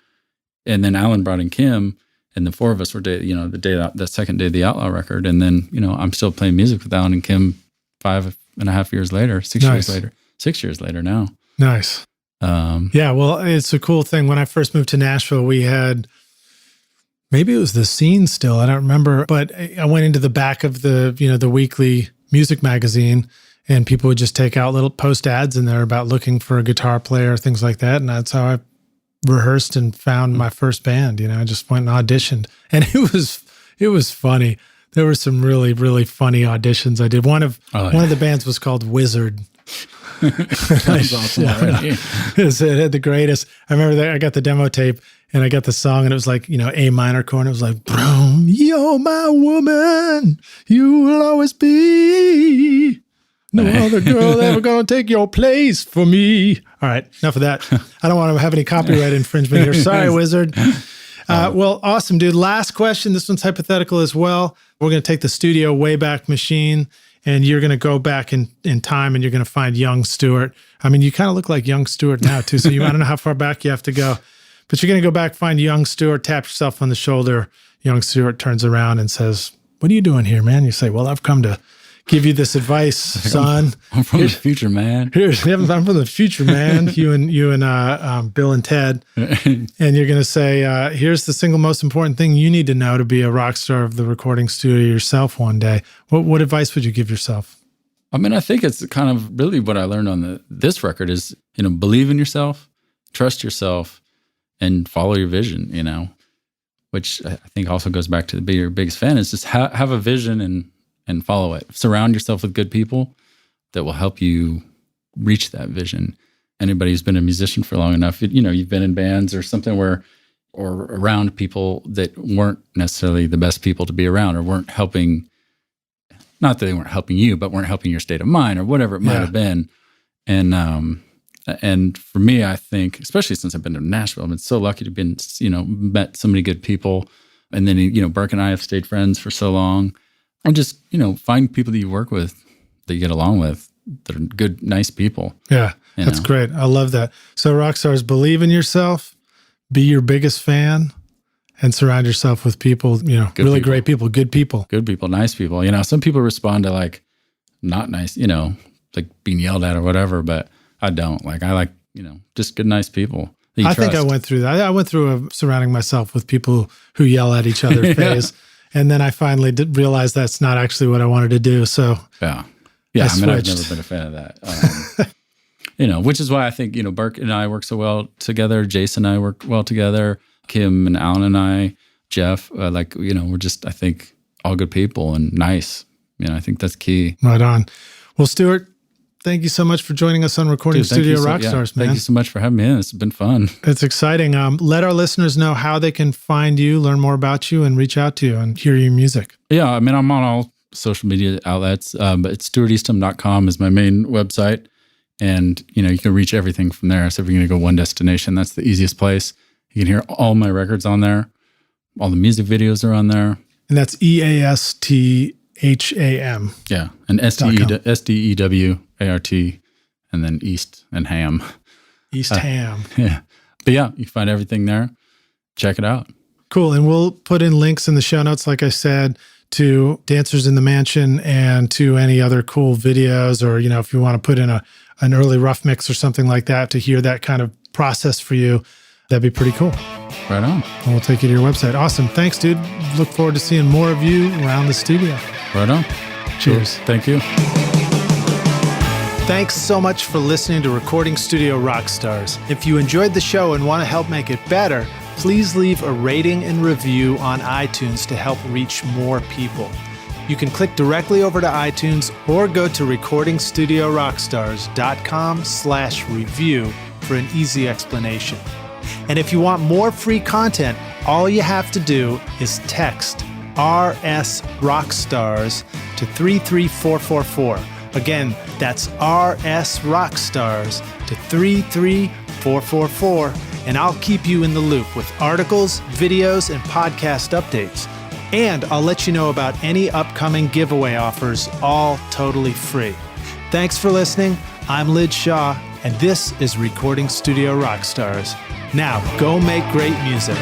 And then Alan brought in Kim, and the 4 of us were, the second Day of the Outlaw record. And then, I'm still playing music with Alan and Kim 5.5 years later, 6 years later. 6 years later now. Nice. Well, it's a cool thing. When I first moved to Nashville, we had, maybe it was the Scene still, I don't remember, but I went into the back of the weekly music magazine, and people would just take out little post ads in there about looking for a guitar player, things like that. And that's how I rehearsed and found my first band. I just went and auditioned, and it was funny. There were some really, really funny auditions I did. One of the bands was called Wizard. That's awesome already. It had the greatest. I remember that I got the demo tape and I got the song and it was like, A minor chord. It was like, boom, you're my woman. You will always be. No other girl ever gonna take your place for me. All right, enough of that. I don't want to have any copyright infringement here. Sorry, Wizard. Well, awesome, dude. Last question. This one's hypothetical as well. We're going to take the studio Wayback Machine, and you're going to go back in time, and you're going to find young Stewart. I mean, you kind of look like young Stewart now, too, so I don't know how far back you have to go. But you're going to go back, find young Stewart, tap yourself on the shoulder. Young Stewart turns around and says, "What are you doing here, man?" You say, "Well, I've come to give you this advice, son. I'm from the future, man. I'm from the future, man. You and Bill and Ted." And you're going to say, "Here's the single most important thing you need to know to be a rock star of the recording studio yourself one day." What advice would you give yourself? I mean, I think it's kind of really what I learned on this record is, believe in yourself, trust yourself, and follow your vision, which I think also goes back to be your biggest fan is just have a vision and follow it. Surround yourself with good people that will help you reach that vision. Anybody who's been a musician for long enough, you've been in bands or something or around people that weren't necessarily the best people to be around or weren't helping, not that they weren't helping you, but weren't helping your state of mind or whatever it might have been. And for me, I think, especially since I've been to Nashville, I've been so lucky to be, met so many good people. And then, Burke and I have stayed friends for so long. And just, find people that you work with, that you get along with, that are good, nice people. Yeah, that's great. I love that. So rock stars, believe in yourself, be your biggest fan, and surround yourself with people, really great people, good people. Good people, nice people. Some people respond to like not nice, like being yelled at or whatever, but I don't. Like I like, just good, nice people. I think I went through that. I went through surrounding myself with people who yell at each other phase. And then I finally did realize that's not actually what I wanted to do. So yeah. I've never been a fan of that. Which is why I think Burke and I work so well together. Jason and I work well together. Kim and Alan and I, Jeff, we're just I think all good people and nice. I think that's key. Right on. Well, Stewart, thank you so much for joining us on Recording Studio Rockstars, man. Thank you so much for having me in. It's been fun. It's exciting. Let our listeners know how they can find you, learn more about you, and reach out to you and hear your music. Yeah, I mean, I'm on all social media outlets, but it's stewarteastham.com is my main website. And, you can reach everything from there. So if you're going to go one destination, that's the easiest place. You can hear all my records on there. All the music videos are on there. And that's EASTHAM. Yeah, and SDEWART, and then East and Ham. East Ham. Yeah. But yeah, you can find everything there. Check it out. Cool. And we'll put in links in the show notes, like I said, to Dancers in the Mansion and to any other cool videos or, if you want to put in an early rough mix or something like that to hear that kind of process for you, that'd be pretty cool. Right on. And we'll take you to your website. Awesome. Thanks, dude. Look forward to seeing more of you around the studio. Right on. Cheers. Cool. Thank you. Thanks so much for listening to Recording Studio Rockstars. If you enjoyed the show and want to help make it better, please leave a rating and review on iTunes to help reach more people. You can click directly over to iTunes or go to recordingstudiorockstars.com/review for an easy explanation. And if you want more free content, all you have to do is text RS Rockstars to 33444. Again, that's RS Rockstars to 33444, and I'll keep you in the loop with articles, videos, and podcast updates. And I'll let you know about any upcoming giveaway offers, all totally free. Thanks for listening. I'm Lid Shaw, and this is Recording Studio Rockstars. Now, go make great music.